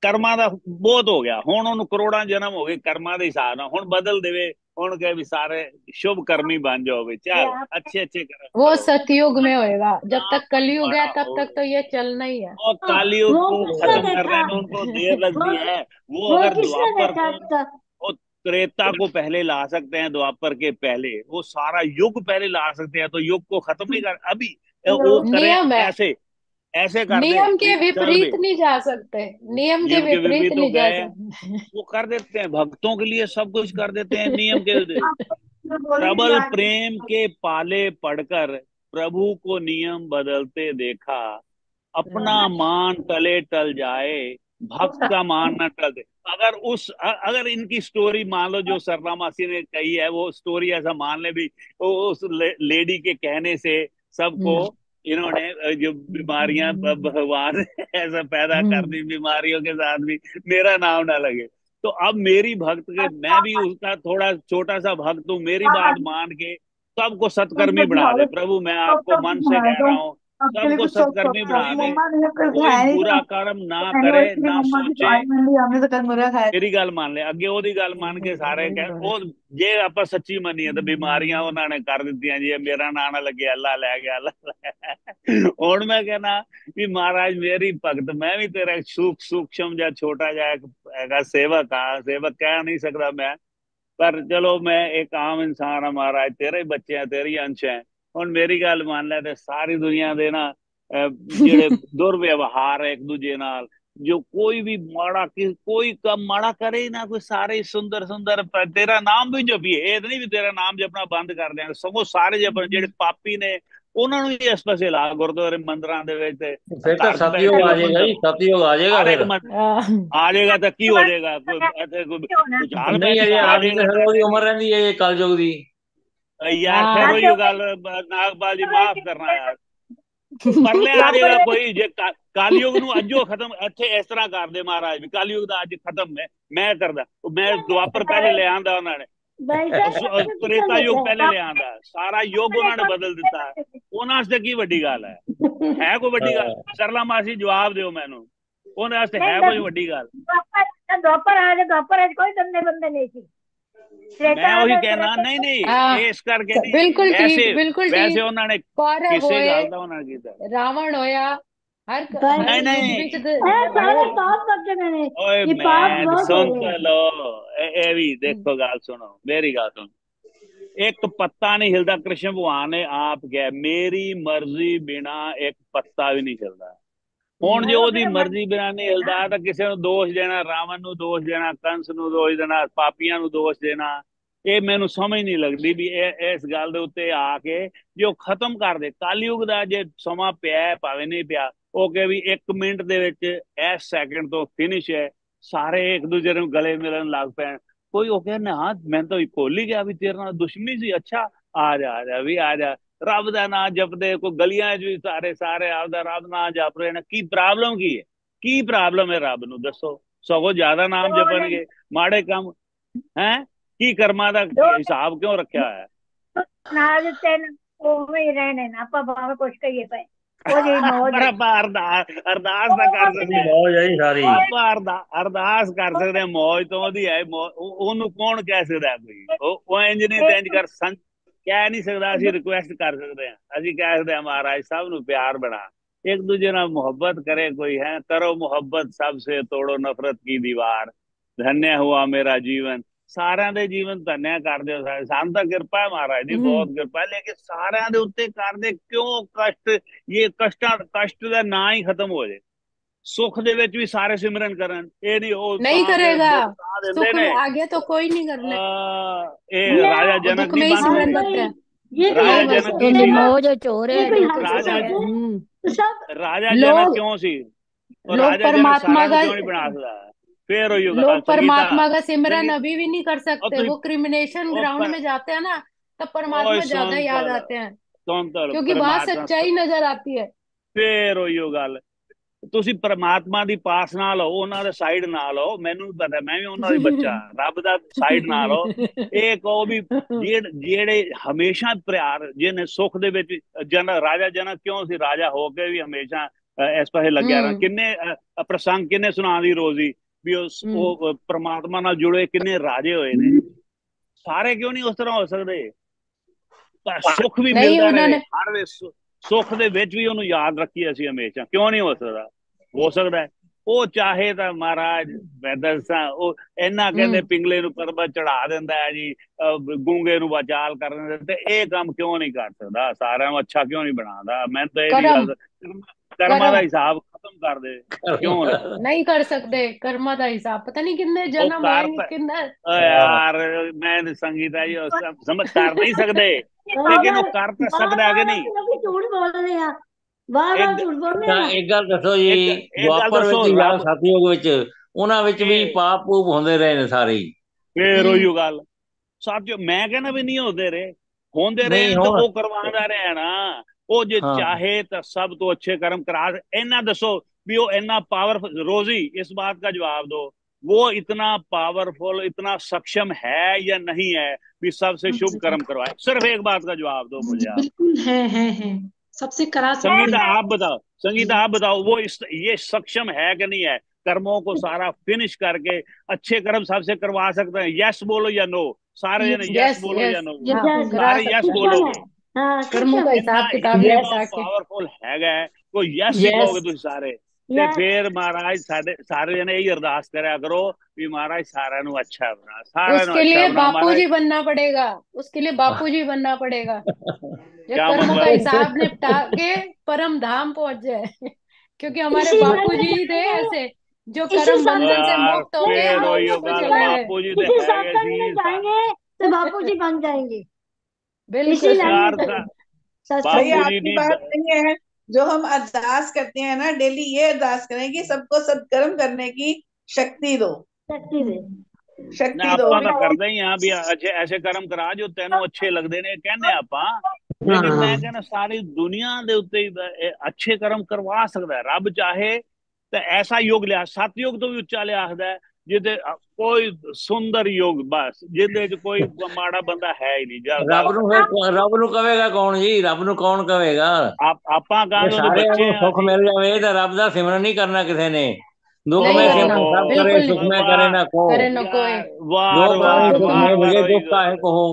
ਕਰਮਾਂ ਦਾ ਬਹੁਤ ਹੋ ਗਿਆ, ਹੁਣ ਉਹਨੂੰ ਕਰੋੜਾਂ ਜਨਮ ਹੋ ਗਏ ਕਰਮਾਂ ਦੇ ਹਿਸਾਬ ਨਾਲ, ਹੁਣ ਬਦਲ ਦੇਵੇ, ਹੁਣ ਕਹੇ ਵੀ ਸਾਰੇ शुभ कर्मी बन जाओ भी, चल अच्छे अच्छे कर्म वो करो, सतयुग में होएगा, जब ना तक कोई कलयुग है बड़ा तब हो। तक तो ये चलना ही है। और कालयुग वो को किसने खत्म देखा? करने में उनको देर लगती है, वो वो अगर किसने द्वापर देखा को उसका? वो त्रेता को पहले ला सकते हैं, द्वापर के पहले वो सारा युग पहले ला सकते हैं, तो युग को खत्म नहीं कर अभी वो करें नियम है, ऐसे ऐसे कर दे नियम के भी, चल विपरीत भी नहीं जा सकते, नियम के नियम के विपरीत विपरीत हो नहीं जा गए, सकते। वो कर देते हैं, भक्तों के लिए सब कुछ कर देते हैं नियम के विपरीत। प्रबल प्रेम के पाले पढ़कर प्रभु को नियम बदलते देखा, अपना मान टले टल जाए, भक्त का मान न टल दे। अगर इनकी स्टोरी मान लो जो सरला मासी ने कही है, वो स्टोरी ऐसा मान ले भी, उस लेडी के कहने से सबको इन्होंने जो बीमारियां भगवान ने ऐसा पैदा कर दी, बीमारियों के साथ भी मेरा नाम ना लगे। तो अब मेरी भक्त के, मैं भी उसका थोड़ा छोटा सा भक्त हूँ, मेरी बात मान के सबको सत्कर्मी बना दे प्रभु, मैं आपको मन से कह रहा हूँ, सबको सत्कर्मी बना दे, कोई बुरा कर्म ना करे ना सोचे। ਮੇਰੀ ਗੱਲ ਮੰਨ ਲੈ, ਅੱਗੇ ਉਹਦੀ ਗੱਲ ਮੰਨ ਕੇ ਸਾਰੇ ਉਹ ਜੇ ਆਪਾਂ ਸੱਚੀ ਮੰਨੀਏ ਤਾਂ ਬਿਮਾਰੀਆਂ ਉਹਨਾਂ ਨੇ ਕਰ ਦਿੱਤੀਆਂ ਜੀ, ਮੇਰਾ ਨਾਂ ਨਾ ਲੱਗੇ, ਅੱਲਾ ਲੈ ਗਿਆ, ਅੱਲਾ। ਹੁਣ ਮੈਂ ਕਹਿੰਦਾ ਵੀ ਮਹਾਰਾਜ ਮੇਰੀ ਭਗਤ, ਮੈਂ ਵੀ ਤੇਰਾ ਸੂਖਸ਼ਮ ਜਾਂ ਛੋਟਾ ਜਿਹਾ ਹੈਗਾ ਸੇਵਕ ਆ, ਸੇਵਕ ਕਹਿ ਨਹੀਂ ਸਕਦਾ ਮੈਂ, ਪਰ ਚਲੋ ਮੈਂ ਇੱਕ ਆਮ ਇਨਸਾਨ ਆ ਮਹਾਰਾਜ, ਤੇਰੇ ਬੱਚੇ ਆ, ਤੇਰੀ ਅੰਸ਼ ਹੈ। ਹੁਣ ਮੇਰੀ ਗੱਲ ਮੰਨ ਲੈ ਤੇ ਸਾਰੀ ਦੁਨੀਆ ਦੇ ਨਾ ਜਿਹੜੇ ਦੁਰਵਿਵਹਾਰ ਹੈ ਇੱਕ ਦੂਜੇ ਨਾਲ, जो कोई भी माड़ा कोई कम माड़ा करे ही ना, कोई सारे सुंदर सुंदर तेरा नाम भी जपिए, ये नहीं भी तेरा नाम जपना बंद कर देंगे, सगों सारे जपन, ਜਿਹੜੇ ਪਾਪੀ ਨੇ ਉਹਨਾਂ ਨੂੰ ਵੀ ਇਸ ਪਾਸੇ ਲਾ, ਗੁਰਦੁਆਰੇ ਮੰਦਰਾਂ ਦੇ ਵਿੱਚ ਤੇ फिर तो सतयुग आ जाएगा जी, सतयुग आ जाएगा फिर। आ जाएगा तो की हो जाएगा, कुछ हाल नहीं है ये आ 8 जाएगा सालों की उम्र रहती है ये कलयुग दी। यार। फिर वही गल, नागपाल जी माफ करना यार, ਪਰਲੇ ਆ ਜਾਏਗਾ ਕੋਈ, ਜੇ ਕਾਲਯੁਗ ਨੂੰ ਅੱਜੋ ਖਤਮ, ਇੱਥੇ ਇਸ ਤਰ੍ਹਾਂ ਕਰਦੇ ਮਹਾਰਾਜ ਵੀ ਕਾਲਯੁਗ ਦਾ ਅੱਜ ਖਤਮ ਹੈ, ਮੈਂ ਕਰਦਾ, ਮੈਂ ਦੁਆਪਰ ਪਹਿਲੇ ਲੈ ਆਂਦਾ, ਉਹਨਾਂ ਨੇ ਤ੍ਰੇਤਾ ਯੁਗ ਪਹਿਲੇ ਲੈ ਆਂਦਾ, ਸਾਰਾ ਯੁਗ ਉਹਨਾਂ ਨੇ ਬਦਲ ਦਿੱਤਾ, ਉਹਨਾਂ ਵਾਸਤੇ ਕੀ ਵੱਡੀ ਗੱਲ ਹੈ ਕੋਈ ਵੱਡੀ ਗੱਲ? ਸਰਲਾ ਮਾਸੀ ਜਵਾਬ ਦਿਓ ਮੈਨੂੰ, ਉਹਨਾਂ ਵਾਸਤੇ ਹੈ ਕੋਈ ਵੱਡੀ ਗੱਲ? ਦੁਆਪਰ ਕੋਈ ਗੰਦੇ ਬੰਦੇ ਨਹੀਂ ਸੀ, मैं वही कहना, नहीं नहीं इस करके नहीं, बिल्कुल वैसे ठीक, बिल्कुल वैसे ठीक। उन्होंने कौरव किसे होए, गल दा उन्होंने कीता, रावण होया, हर नहीं युग नहीं विच सारे पाप करते मैंने, ओए ये पाप मैं बहुत सुन हो तो गए। लो, ए भी देखो गल सुनो, मेरी गल सुन, एक पत्ता नहीं हिलता, कृष्ण भगवान ने आप कहा मेरी मर्जी बिना एक पत्ता भी नहीं हिलता। ਹੁਣ ਜੇ ਉਹਦੀ ਮਰਜ਼ੀ ਬਿਨਾਂ ਨਹੀਂ ਹਿਲਦਾ ਤਾਂ ਕਿਸੇ ਨੂੰ ਦੋਸ਼ ਦੇਣਾ, ਰਾਵਣ ਨੂੰ ਦੋਸ਼ ਦੇਣਾ, ਕੰਸ ਨੂੰ ਦੋਸ਼ ਦੇਣਾ, ਪਾਪੀਆਂ ਨੂੰ ਦੋਸ਼ ਦੇਣਾ, ਇਹ ਮੈਨੂੰ ਸਮਝ ਨਹੀਂ ਲੱਗਦੀ ਵੀ ਇਹ ਇਸ ਗੱਲ ਦੇ ਉੱਤੇ ਆ ਕੇ ਜੋ ਖਤਮ ਕਰ ਦੇ ਕਲਯੁਗ ਦਾ, ਜੇ ਸਮਾਂ ਪਿਆ ਭਾਵੇਂ ਨਹੀਂ ਪਿਆ, ਉਹ ਕਹੇ ਵੀ 1 ਮਿੰਟ ਦੇ ਵਿੱਚ ਇਸ ਸੈਕਿੰਡ ਤੋਂ ਫਿਨਿਸ਼ ਹੈ, ਸਾਰੇ ਇੱਕ ਦੂਜੇ ਨੂੰ ਗਲੇ ਮਿਲਣ ਲੱਗ ਪੈਣ, ਕੋਈ ਉਹ ਕਹਿੰਦਾ ਹਾਂ ਮੈਂ ਤਾਂ ਭੁੱਲ ਹੀ ਗਿਆ ਵੀ ਤੇਰੇ ਨਾਲ ਦੁਸ਼ਮਣੀ ਸੀ, ਅੱਛਾ ਆ ਜਾ ਵੀ ਆ ਜਾ, ਰੱਬ ਦਾ ਨਾਂ ਜਪਦੇ, ਕੋਈ ਗਲੀਆਂ 'ਚ ਵੀ ਸਾਰੇ ਆਪਦਾ ਰੱਬ ਨਾਂ ਜਪ ਰਹੇ ਨੇ, ਕੀ ਪ੍ਰੋਬਲਮ ਕੀ ਹੈ? ਕੀ ਪ੍ਰੋਬਲਮ ਹੈ ਰੱਬ ਨੂੰ ਦੱਸੋ? ਸਗੋਂ ਜ਼ਿਆਦਾ ਨਾਮ ਦੋ ਜਪਣਗੇ। ਮਾੜੇ ਕੰਮ ਹੈ ਕੀ ਕਰਮਾਂ ਦਾ ਦੋ ਹਿਸਾਬ ਕਿਉਂ ਰੱਖਿਆ ਹੋਇਆ? ਸੁਣਾ ਦਿੱਤੇ ਨੇ, ਉਵੇਂ ਹੀ ਰਹਿਣੇ ਨੇ, ਆਪਾਂ ਭਾਵੇਂ ਕੁਛ ਕਹੀਏ ਪਏ, ਉਹਦੀ ਮੌਜ ਪਰ ਹੈ। ਆਪਾਂ ਅਰਦਾਸ ਤਾਂ ਕਰ ਸਕਦੇ ਹਾਂ। ਮੌਜ ਹੈ ਸਾਰੀ। ਆਪਾਂ ਅਰਦਾਸ ਕਰ ਸਕਦੇ ਹਾਂ ਮੌਜ ਤੋਂ, ਉਹਦੀ ਹੈ ਉਹਨੂੰ ਕੌਣ ਕਹਿ ਸਕਦਾ? ਕੋਈ ਉਹ ਇੰਜ ਨਹੀਂ ਤੇ ਇੰਜ ਕਰ ਕਹਿ ਨਹੀਂ ਸਕਦਾ। ਅਸੀਂ ਰਿਕੁਐਸਟ ਕਰ ਸਕਦੇ ਹਾਂ, ਅਸੀਂ ਕਹਿ ਸਕਦੇ ਹਾਂ ਮਹਾਰਾਜ ਸਭ ਨੂੰ ਪਿਆਰ ਬਣਾ, एक दूजे ਨਾਲ मोहब्बत करे कोई है, करो मोहब्बत सबसे तोड़ो नफरत की दीवार, धन्य हुआ मेरा जीवन। ਸਾਰਿਆਂ ਦੇ ਜੀਵਨ ਧੰਨਿਆ ਕਰ ਦਿਓ। ਸਾਨੂੰ ਤਾਂ ਕਿਰਪਾ ਹੈ ਮਹਾਰਾਜ ਦੀ, ਬਹੁਤ ਕਿਰਪਾ ਹੈ, ਲੇਕਿਨ ਸਾਰਿਆਂ ਦੇ ਉੱਤੇ ਕਰਦੇ ਕਿਉਂ ਕਸ਼ਟ? ਇਹ ਕਸ਼ਟ ਦਾ ਨਾਂ ਹੀ ਖਤਮ ਹੋ ਜਾਏ। ਸੁੱਖ ਦੇ ਵਿੱਚ ਵੀ ਸਾਰੇ ਸਿਮਰਨ ਕਰਨ, ਇਹ ਨਹੀਂ ਉਹ नहीं करेगा। ਦਿੰਦੇ सुख ਨੇ। में आगे तो कोई नहीं करने, ਇਹ ਰਾਜਾ वो ਜਨक दुख में नहीं ही बन सिमरन गए। करते हैं। ये राजा नहीं बस जनक की ਉਹਦੀ सीमा, ਮੌਜ ਚੋਰ ਹੈ, कोई ਜੋ हंस ਕੁਛ राजा रहे ਹੈ। हैं सब राजा जनक लोग क्यों सी? और लोग राजा जनक परमात्मा सारा का क्यों नहीं बना सकता? फिर वही होगा लोग संगीता परमात्मा का सिमरन संगीत अभी भी नहीं कर और सकते। तुम वो क्रिमिनेशन ओ ग्राउंड पर में जाते हैं ना, तब ओए परमात्मा ज्यादा याद आते हैं, क्योंकि वहां परमात्मा सच्चाई नजर आती है। फिर वही गल। ਤੁਸੀਂ ਪਰਮਾਤਮਾ ਦੀ ਪਾਸ ਨਾ ਲਓ, ਉਹਨਾਂ ਦੇ ਸਾਈਡ ਨਾ ਲਓ। ਮੈਨੂੰ ਵੀ ਪਤਾ, ਮੈਂ ਵੀ ਉਹਨਾਂ ਦਾ ਬੱਚਾ, ਰੱਬ ਦਾ ਸਾਈਡ ਨਾ ਲਓ। ਇਹ ਕਹੋ ਵੀ ਜਿਹੜੇ ਹਮੇਸ਼ਾ ਪਿਆਰ, ਜਿਹਨੇ ਸੁੱਖ ਦੇ ਵਿੱਚ ਰਾਜਾ ਜਨਕ ਕਿਉਂ ਸੀ? ਰਾਜਾ ਹੋ ਕੇ ਵੀ ਹਮੇਸ਼ਾ ਇਸ ਪਾਸੇ ਲੱਗਿਆ ਰਹਿਣਾ। ਕਿੰਨੇ ਪ੍ਰਸੰਗ ਕਿੰਨੇ ਸੁਣਾ ਦੀ ਰੋਜ਼ੀ ਵੀ ਉਹ ਪਰਮਾਤਮਾ ਨਾਲ ਜੁੜੇ ਕਿੰਨੇ ਰਾਜੇ ਹੋਏ ਨੇ। ਸਾਰੇ ਕਿਉਂ ਨਹੀਂ ਉਸ ਤਰ੍ਹਾਂ ਹੋ ਸਕਦੇ? ਪਰ ਸੁੱਖ ਵੀ नहीं ਮਿਲਦਾ ਰਹੇ उन्होंने ਹਰ ਵੇ, ਸੁੱਖ ਦੇ ਵਿੱਚ ਵੀ ਉਹਨੂੰ ਯਾਦ ਰੱਖੀਏ ਅਸੀਂ ਹਮੇਸ਼ਾ। ਕਿਉਂ ਨਹੀਂ ਹੋ ਸਕਦਾ? ਹੋ ਸਕਦਾ ਹੈ। ਉਹ ਚਾਹੇ ਤਾਂ ਮਹਾਰਾਜ ਮੈਂ ਦੱਸਾਂ, ਉਹ ਇਹਨਾਂ ਕਹਿੰਦੇ ਪਿੰਗਲੇ ਨੂੰ ਪਰਬਤ ਚੜਾ ਦਿੰਦਾ ਹੈ ਜੀ, ਗੂੰਗੇ ਨੂੰ ਵਾਚਾਲ ਕਰ ਦਿੰਦਾ, ਤੇ ਇਹ ਕੰਮ ਕਿਉਂ ਨਹੀਂ ਕਰ ਸਕਦਾ? ਸਾਰਿਆਂ ਨੂੰ ਅੱਛਾ ਕਿਉਂ ਨਹੀਂ ਬਣਾਉਂਦਾ? ਮੈਂ ਤਾਂ ਇਹ कर्म ਗੱਲ, ਕਰਮਾਂ ਦਾ कर्म ਹਿਸਾਬ ਖਤਮ ਕਰ ਦੇ। ਕਿਉਂ ਲੱਗਦਾ? नहीं कर सकते। कर्मा का हिसाब पता नहीं कितने ਉਹ जन्म ਕਰ होएंगे, कितने ਯਾਰ ਮੈਂ ਸੰਗੀਤਾ ਜੀ ਸਮਝ ਕਰ ਨਹੀਂ ਸਕਦੇ, ਲੇਕਿਨ ਉਹ ਕਰ ਤਾਂ ਸਕਦਾ ਹੈ ਕਿ ਨਹੀਂ? झूठ बोल रहे हैं, बार बार झूठ बोल रहे ਤਾਂ हैं। ਇੱਕ ਗੱਲ ਦੱਸੋ ਜੀ, ਇੱਕ ਗੱਲ ਦੁਆਪਰ ਦੱਸੋ, ਵਿੱਚ ਜਾਂ ਰੱਬ ਸਤਿਯੁਗ ਵਿੱਚ ਉਹਨਾਂ ਵਿੱਚ ਵੀ ਪਾਪ ਪੂਪ ਹੁੰਦੇ ਰਹੇ ਨੇ ਸਾਰੇ ਹੀ। ਫੇਰ ਉਹੀ ਗੱਲ। ਸੱਚ ਮੈਂ ਕਹਿੰਦਾ ਵੀ ਨਹੀਂ ਹੁੰਦੇ ਰਹੇ ਨਹੀਂ ਨੇ ਤਾਂ ਹੁਣ ਉਹ ਕਰਵਾਉਂਦਾ ਰਿਹਾ ਨਾ। ਉਹ ਜੇ ਹਾਂ ਚਾहे ਤਾਂ ਸਭ ਤੋਂ अच्छे कर्म करा। इतना दसो भी वो इतना पावरफुल, रोजी इस बात का जवाब दो, वो इतना पावरफुल, इतना सक्षम है या नहीं है भी सबसे शुभ कर्म करवाए? सिर्फ एक बात का जवाब दो मुझे आप। बिल्कुल है, सबसे करा सकते संगीता हैं। आप बताओ, संगीता आप बताओ, वो ये सक्षम है कि नहीं है? कर्मों को सारा फिनिश करके अच्छे कर्म सबसे करवा सकते हैं? यस बोलो या नो? सारे जने यस यस बोलो या यस नो? हाँ करा सारे यस सकते हैं। बोलोगे? हाँ कर्मों का सक्षम है। हिसाब इतना किताब इतना लेके आके ਪਾਵਰਫੁਲ ਹੈਗਾ, ਕੋਈ ਯਸ ਹੀ ਕਹੋਗੇ ਤੁਸੀਂ ਸਾਰੇ। ਤੇ ਫਿਰ ਮਹਾਰਾਜ ਸਾਰੇ ਜਣੇ ਇਹੀ ਅਰਦਾਸ ਕਰਿਆ ਕਰੋ ਵੀ ਮਹਾਰਾਜ ਸਾਰਿਆਂ ਨੂੰ ਅੱਛਾ ਬਣਾ, ਸਾਰਿਆਂ ਨੂੰ उसके ਅੱਛਾ लिए ਬਣਾ बापू ਮਹਾराज। जी बनना पड़ेगा, उसके लिए बापू जी बनना पड़ेगा, जो क्या कर्मों का मतलब? हिसाब निपटा के परम धाम पहुंच जाए। क्योंकि हमारे इसी बापू साधन जी से थे जाएंगे, ऐसे, जो इसी कर्म साधन बंधन से यार मुक्त हो गए फिर और वही ऊपर ਗੱਲ, चले गए। ਬਾਪੂ ਜੀ ਤੇ इसी ਹੈਗੇ साधन में ਸੀ। जाएंगे तो बापू जी बन जाएंगे। इसी बिल्कुल लाइन यार में चलेंगे। सच बापू भैया जी आपकी नहीं बात नहीं है। जो हम अरदास करते हैं ना डेली, ये अरदास करें कि सबको सत्कर्म करने की शक्ति दो, शक्ति दे। शक्ति दो। ਆਪਾਂ ਤਾਂ ਕਰਦੇ ਹੀ ਆ ਵੀ ਅੱਛੇ ਐਸੇ ਕਰਮ ਕਰਾ ਜੋ ਤੈਨੂੰ ਅੱਛੇ ਲੱਗਦੇ ਨੇ, ਕਹਿੰਦੇ ਆਪਾਂ। ਲੇਕਿਨ ਮੈਂ ਕਹਿੰਦਾ ਸਾਰੀ ਦੁਨੀਆ ਦੇ ਉੱਤੇ ਅੱਛੇ ਕਰਮ ਕਰਵਾ ਸਕਦਾ ਹੈ ਰੱਬ, ਚਾਹੇ ਤਾਂ ਐਸਾ ਯੁੱਗ ਲਿਆ, ਸਤਯੁਗ ਤੋਂ ਵੀ ਉੱਚਾ ਲਿਆ ਆਖਦਾ, ਜਿਹਦੇ ਕੋਈ ਸੁੰਦਰ ਯੁੱਗ, ਬਸ ਜਿਹਦੇ ਚ ਕੋਈ ਮਾੜਾ ਬੰਦਾ ਹੈ ਹੀ ਨਹੀਂ। ਰੱਬ ਨੂੰ ਕਵੇਗਾ ਕੌਣ ਜੀ? ਰੱਬ ਨੂੰ ਕੌਣ ਕਵੇਗਾ? ਆਪਾਂ ਜੇ ਕਹਾਂਗੇ ਉਹਦੇ ਸਾਰਿਆਂ ਬੱਚੇ ਨੂੰ ਆ ਸੁੱਖ ਅਸੀਂ। ਮਿਲ ਜਾਵੇ ਤਾਂ ਰੱਬ ਦਾ ਸਿਮਰਨ ਨਹੀਂ ਕਰਨਾ ਕਿਸੇ ਨੇ। ਦੁੱਖ नहीं में करना, सिमरन सब करे, बिल्कुल सुख नहीं में करे ना को। करे न कोई। ਵਾਰ जो प्राणी ਵਾਰ सुख ਵਾਰ में ਵਾਰ भजे ਉਹੀ दुख काहे को हो।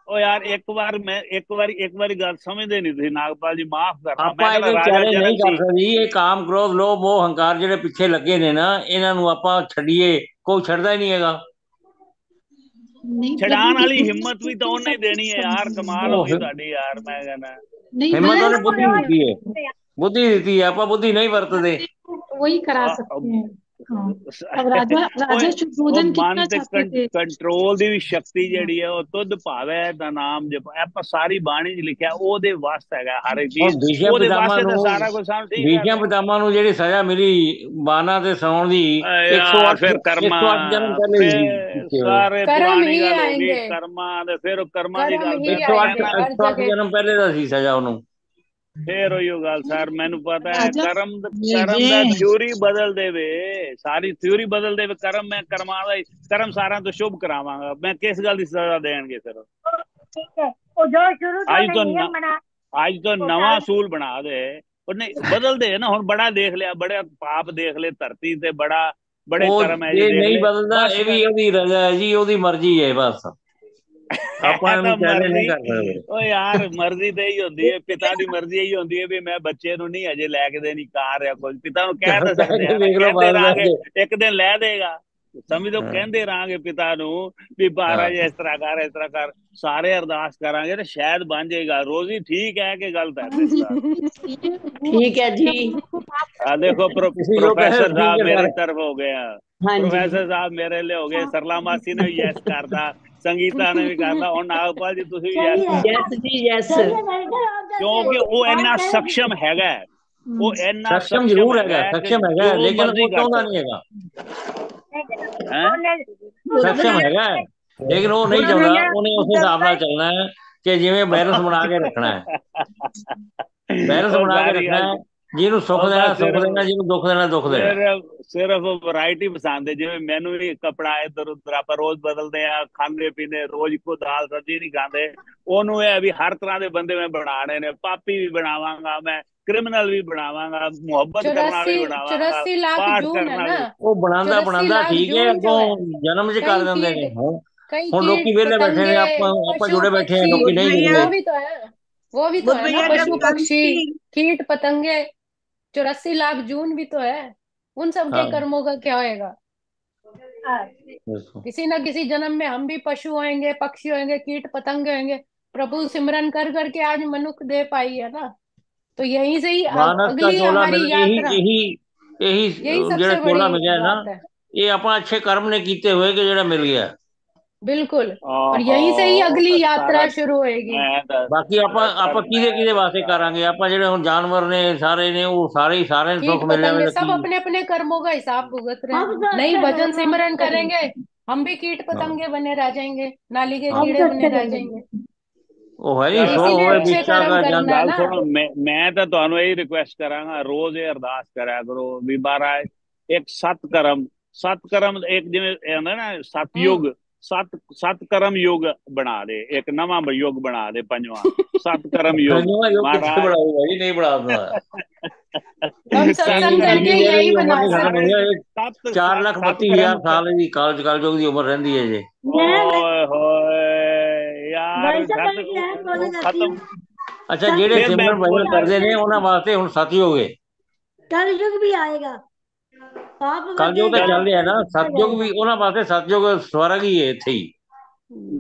ਉਹ ਯਾਰ ਇੱਕ ਵਾਰੀ ਗੱਲ ਸਮਝਦੇ ਨਹੀਂ ਤੁਸੀਂ ਨਾਗਪਾਲ ਜੀ, ਮਾਫ ਕਰਨਾ। ਮੈਂ ਆਪਾਂ ਕਹਿੰਦਾ ਇਹਦੇ ਰਾਜਾ ਵਿਚਾਰੇ ਨਹੀਂ ਜਨਕ ਕਰ ਸੀ। ਸਕਦੇ ਜੀ। ਇਹ ਕਾਮ ਕ੍ਰੋਧ ਲੋਭ ਮੋਹ ਹੰਕਾਰ ਜਿਹੜੇ ਪਿੱਛੇ ਲੱਗੇ ਨੇ ਨਾ, ਇਹਨਾਂ ਨੂੰ ਆਪਾਂ ਛੱਡੀਏ, ਕੋਈ ਛੱਡਦਾ ਹੀ ਨਹੀਂ ਹੈਗਾ। नहीं, प्रभु ਛਡਾਣ की ਵਾਲੀ कृपा ਹਿੰਮਤ से ਵੀ ਤਾਂ तो ਉਹਨੇ सब ਦੇਣੀ कुछ ਹੈ ਯਾਰ। संभव ਕਮਾਲ है। ਹੋ ਗਈ ਤੁਹਾਡੀ ਯਾਰ, ਮੈਂ ਕਹਿੰਦਾ। नहीं ਹਿੰਮਤ मैं ਉਹਨੇ ਬੁੱਧੀ ਦਿੱਤੀ ਹੈ, ਬੁੱਧੀ ਦਿੱਤੀ ਹੈ, ਆਪਾਂ ਬੁੱਧੀ ਨਹੀਂ ਵਰਤਦੇ। वही करा सकते हैं। हाँ, अब राजा ਉਹ शुद्धोधन ਮਨ कितना ਤੇ चाहते थे। ਕੰਟਰੋਲ ਦੀ ਵੀ ਸ਼ਕਤੀ ਜਿਹੜੀ ਹੈ, ਉਹ ਤੁਧ ਭਾਵੇ ਦਾ ਨਾਮ ਜਪ, ਆਪਾਂ ਸਾਰੀ ਬਾਣੀ 'ਚ ਲਿਖਿਆ, ਉਹਦੇ ਵਾਸਤੇ ਹੈਗਾ ਹਰ ਇੱਕ ਹੁਣ ਚੀਜ਼, ਉਹਦੇ ਵਾਸਤੇ ਤਾਂ ਸਾਰਾ ਕੁਝ ਸਾਨੂੰ ਠੀਕ ਭੀਸ਼ਮ ਕਰਦਾ। ਪਿਤਾਮਾ ਨੂੰ ਜਿਹੜੀ ਸਜ਼ਾ ਮਿਲੀ ਬਾਣਾ ਤੇ ਸੌਣ ਦੀ, ਯਾਰ ਫਿਰ ਕਰਮਾਂ, 108 ਜਨਮ ਪਹਿਲੇ ਫਿਰ ਕੀਤੇ ਹੋਏ। ਸਾਰੇ कर्म ਪੁਰਾਣੀ ही ਗੱਲ ਹੋ ਗਈ आएंगे, ਕਰਮਾਂ ਦੇ। ਫਿਰ ਉਹ ਕਰਮਾਂ ਦੀ कर्म ਗੱਲ ही ਫਿਰ ਮੈਂ आएंगे ਕਹਿੰਦਾ हर 108 जगह। ਜਨਮ ਪਹਿਲੇ ਦਾ ਸੀ ਸਜ਼ਾ ਉਹਨੂੰ। ਫੇਰ ਉਹੀ ਗੱਲ ਸਰ, ਮੈਨੂੰ ਪਤਾ ਹੈ राजा ਕਰਮ ये ਕਰਮ ਦਾ ये ਥਿਊਰੀ ਬਦਲ ਦੇਵੇ, ਸਾਰੀ ਥਿਊਰੀ ਬਦਲ ਦੇਵੇ। ਕਰਮ ਮੈਂ ਕਰਮਾਂ ਦਾ ਕਰਮ ਸਾਰਿਆਂ ਤੋਂ ਸ਼ੁਭ ਕਰਾਵਾਂਗਾ, ਮੈਂ ਕਿਸ ਗੱਲ ਦੀ ਸਜ਼ਾ ਦੇਣਗੇ ਫਿਰ? ठीक है, वो जो शुरू तो ਅੱਜ ने ਤੋਂ नियम बना ਅੱਜ ਤੋਂ वो ਨਵਾਂ टाल ਅਸੂਲ ਬਣਾ ਦੇ, ਉਹਨੇ ਬਦਲ ਦੇ ਨਾ। ਹੁਣ ਬੜਾ ਦੇਖ ਲਿਆ, ਬੜੇ ਪਾਪ ਦੇਖ ਲਏ ਧਰਤੀ ਤੇ, ਬੜੇ ਉਹ ਕਰਮ ਹੈ ਜੀ ਇਹ ਦੇਖ ਨਹੀਂ ਲਏ, ਬਦਲਦਾ, ਬਸ ਇਹ ਵੀ ਕਰ। ਉਹਦੀ ਰਜ਼ਾ ਹੈ ਜੀ, ਉਹਦੀ ਮਰਜ਼ੀ ਹੈ ਬਸ। ਆਪਾਂ ਇਹ ਇਹਨੂੰ ਤਾਂ ਚੈਲੰਜ ਨਹੀਂ ਮਰਜ਼ੀ, ਕਰ ਸਕਦੇ। ਓ ਯਾਰ ਮਰਜ਼ੀ ਤੇ ਹੀ ਹੁੰਦੀ ਹੈ, ਪਿਤਾ ਦੀ ਮਰਜ਼ੀ ਇਹੀ ਹੁੰਦੀ ਹੈ ਵੀ ਮੈਂ ਬੱਚੇ ਨੂੰ ਨਹੀਂ ਅਜੇ ਲੈ ਕੇ ਦੇਣੀ ਕਾਰ ਜਾਂ ਕੁਝ। ਪਿਤਾ ਨੂੰ ਕਹਿ ਤਾਂ ਕਹਿ ਸਕਦੇ ਕੇ ਆ ਨਾ, ਵੇਖ ਲਓ ਕਹਿੰਦੇ ਬਾਅਦ ਰਹਾਂਗੇ ਵਿੱਚ। ਇੱਕ ਦਿਨ ਲੈ ਦੇਗਾ, ਸਮਝੋ, ਕਹਿੰਦੇ ਰਹਾਂਗੇ ਪਿਤਾ ਨੂੰ ਵੀ ਮਹਾਰਾਜ ਇਸ ਤਰ੍ਹਾਂ ਕਰ, ਇਸ ਤਰ੍ਹਾਂ ਕਰ, ਸਾਰੇ ਅਰਦਾਸ ਕਰਾਂਗੇ ਤੇ ਸ਼ਾਇਦ ਬਣ ਜਾਏਗਾ। ਰੋਜ਼ੀ ਠੀਕ ਹੈ ਕਿ ਗਲਤ ਹੈ ਮੇਰੀ ਗੱਲ? ये वो ठीक है जी। ਆ ਦੇਖੋ ਤੁਸੀਂ ਜੋ ਕਹੇ प्रोफेसर ठीक साहब है मेरी सर। तरफ हो गया, हाँ जी। प्रोफेसर साहब मेरे लिए हो गए, सरला मासी ने भी यस करता, संगीता ने भी करता, और नागपाल जी तुम भी यस कर दो, यस जी यस। क्योंकि वो इन्ना सक्षम हैगा, वो इन्ना सक्षम सक्षम जरूर हैगा हैगा, कि सक्षम हैगा, जो लेकिन मर्जी वो कर चाਹੁੰदा सकता नहीं हैगा। है। सक्षम हैगा लेकिन वो नहीं चाਹੁੰਦਾ, ਉਹਨੇ ਉਸ ਹਿਸਾਬ ਨਾਲ ਚੱਲਣਾ ਹੈ ਕਿ ਜਿਵੇਂ ਬੈਲੈਂਸ ਬਣਾ ਕੇ ਰੱਖਣਾ ਹੈ, ਬੈਲੈਂਸ ਉਹ ਬਣਾ ਕੇ ਸਾਰੀ ਰੱਖਣਾ ਗੱਲ, ਹੈ। ਜਿਹਨੂੰ ਸੁੱਖ ਉਹ ਦੇਣਾ ਬਸ ਸੁੱਖ ਦੇਣਾ, ਜਿਹਨੂੰ ਦੁੱਖ ਦੇਣਾ ਦੁੱਖ ਦੇਣਾ। ਸਿਰਫ ਵੈਰਾਈਟੀ ਪਸੰਦ ਹੈ। ਜਿਵੇਂ ਮੈਨੂੰ ਵੀ ਕਪੜਾ ਇੱਧਰ ਉੱਧਰ ਆਪਾਂ ਰੋਜ਼ ਬਦਲਦੇ ਆ, ਖਾਂਦੇ ਪੀਂਦੇ ਰੋਜ਼ ਇੱਕੋ ਦਾਲ ਸਬਜ਼ੀ ਨਹੀਂ ਖਾਂਦੇ। ਉਹਨੂੰ ਇਹ ਵੀ ਹਰ ਤਰ੍ਹਾਂ ਦੇ ਬੰਦੇ ਮੈਂ ਬਣਾਣੇ ਨੇ, ਪਾਪੀ ਵੀ ਬਣਾਵਾਂਗਾ ਮੈਂ, क्रिमिनल भी बनावांगा, मोहब्बत करना भी 84 बनावांगा, 84 लाख पाठ जून है करना ना, भी। ਉਹ ਬਣਾਉਂਦਾ 84 ਬਣਾਉਂਦਾ लाख ਠੀਕ ਹੈ, जून जो ਅੱਗੋਂ है, ਜਨਮ ਚ ਕਰ कई ਦਿੰਦੇ ਨੇ। कीट कई ਹੁਣ कीट ਲੋਕੀ ਵਿਹਲੇ ਬੈਠੇ पतंगे ਨੇ, ਆਪਾਂ पशु ਜੁੜੇ बैठे हैं, पक्षी, लोग नहीं जुड़े। वो भी तो है, वो भी तो बुद्ध है ना, भैया जब पशु कंस पक्षी की कीट पतंगे। 84 लाख जून भी तो है, उन सब के हाँ कर्मों का क्या होएगा? बिल्कुल। किसी न किसी जन्म में हम भी पशु होंगे, पक्षी होंगे, कीट पतंगे होंगे। प्रभु सिमरन कर करके आज मनुष्य दे पाई है ना, तो यहीं से ही मानस का अगली चोला मिल, हमारी यही यात्रा, यही यही यही ਜਿਹੜਾ सबसे ਚੋਲਾ बड़ी ਮਿਲਿਆ ਹੈ ਨਾ, बात है। ਇਹ ਆਪਾਂ ਅੱਛੇ ਕਰਮ ਨੇ ਕੀਤੇ ਹੋਏ ਕਿ ਜਿਹੜਾ ਮਿਲ ਗਿਆ। बिल्कुल, और ਆਹੋ यहीं से ही ਉਹ अगली ਤਾਂ यात्रा ਸਾਰਾ, शुरू होएगी। ਮੈਂ ਤਾਂ ਬਾਕੀ ਆਪਾਂ ਆਪਾਂ ਕਿਹਦੇ ਮੈਂ ਕਿਹਦੇ ਵਾਸਤੇ ਦੱਸਾਂ, ਕਰਾਂਗੇ? ਆਪਾਂ ਜਿਹੜੇ ਹੁਣ ਜਾਨਵਰ ਨੇ ਸਾਰੇ ਨੇ, ਉਹ ਸਾਰੇ ਹੀ ਸਾਰਿਆਂ ਨੂੰ कीट ਸੁੱਖ मिल पतंगे जावे सब की। अपने अपने कर्मों का हिसाब भुगत रहे हम हैं। तो नहीं अच्छे भजन हैं, सिमरन हम करेंगे, हम भी कीट हाँ पतंगे बने रह जाएंगे, नाली के हाँ, कीड़े तो बने अच्छे रह हैं। जाएंगे। ਉਹ है तो नहीं चलो सो इसीलिए होवे अच्छे बिच्छा कर्म का जन। करना है ਗੱਲ ना। ਸੁਣੋ, ਮੈਂ ਤਾਂ ਤੁਹਾਨੂੰ ਇਹੀ ਰਿਕੁਐਸਟ ਕਰਾਂਗਾ, ਰੋਜ਼ ਇਹ ਅਰਦਾਸ ਕਰਿਆ ਕਰੋ ਵੀ ਮਹਾਰਾਜ ਇੱਕ ਸੱਤ ਕਰਮ ਇੱਕ ਜਿਵੇਂ ਇਹ ਹੁੰਦਾ ਨਾ ਸਤਯੁਗ, ਸੱਤ ਕਰਮ ਯੁਗ ਬਣਾ ਦੇ, ਇੱਕ ਨਵਾਂ ਯੁਗ ਬਣਾ ਦੇ, ਪੰਜਵਾਂ ਸੱਤ ਕਰਮ ਯੁਗ हाँ, यो कितने ਮਹਾਰਾਜ। बड़ा होगा जी, नहीं बड़ा होता। हम सत्त सत्संग करम करके जिंदगी युग, है, यही उम्र बना नहीं खत्म सकते होनी हैं। है। ਸੱਤ 4,32,000 ਕਰਮ। साल ਦੀ ਕਾਲਯੁਗ ਦੀ ਉਮਰ ਰਹਿੰਦੀ ਹੈ ਜੀ। ਓਏ ਹੋਏ ਯਾਰ, भाई साहब ਸੱਤ मेरी बहन बोलने ਉਹ जाती ਖਤਮ। है, ਅੱਛਾ, ਜਿਹੜੇ ਫਿਰ मैं ਸਿਮਰਨ ਭਜਨ ਕਰਦੇ ਨੇ ਉਹਨਾਂ ਵਾਸਤੇ ਹੁਣ ਸਤਯੁਗ ਹੈ। कलयुग भी आएगा, पाप ਕਲਯੁਗ ਤਾਂ बढ़ेगा, ਚੱਲ ਰਿਹਾ ਨਾ, बढ़ ਸਤਯੁਗ जाएगा। ਵੀ ਉਹਨਾਂ ਵਾਸਤੇ, ਸਤਯੁਗ ਸਵਰਗ ਹੀ ਹੈ ਇੱਥੇ ਹੀ।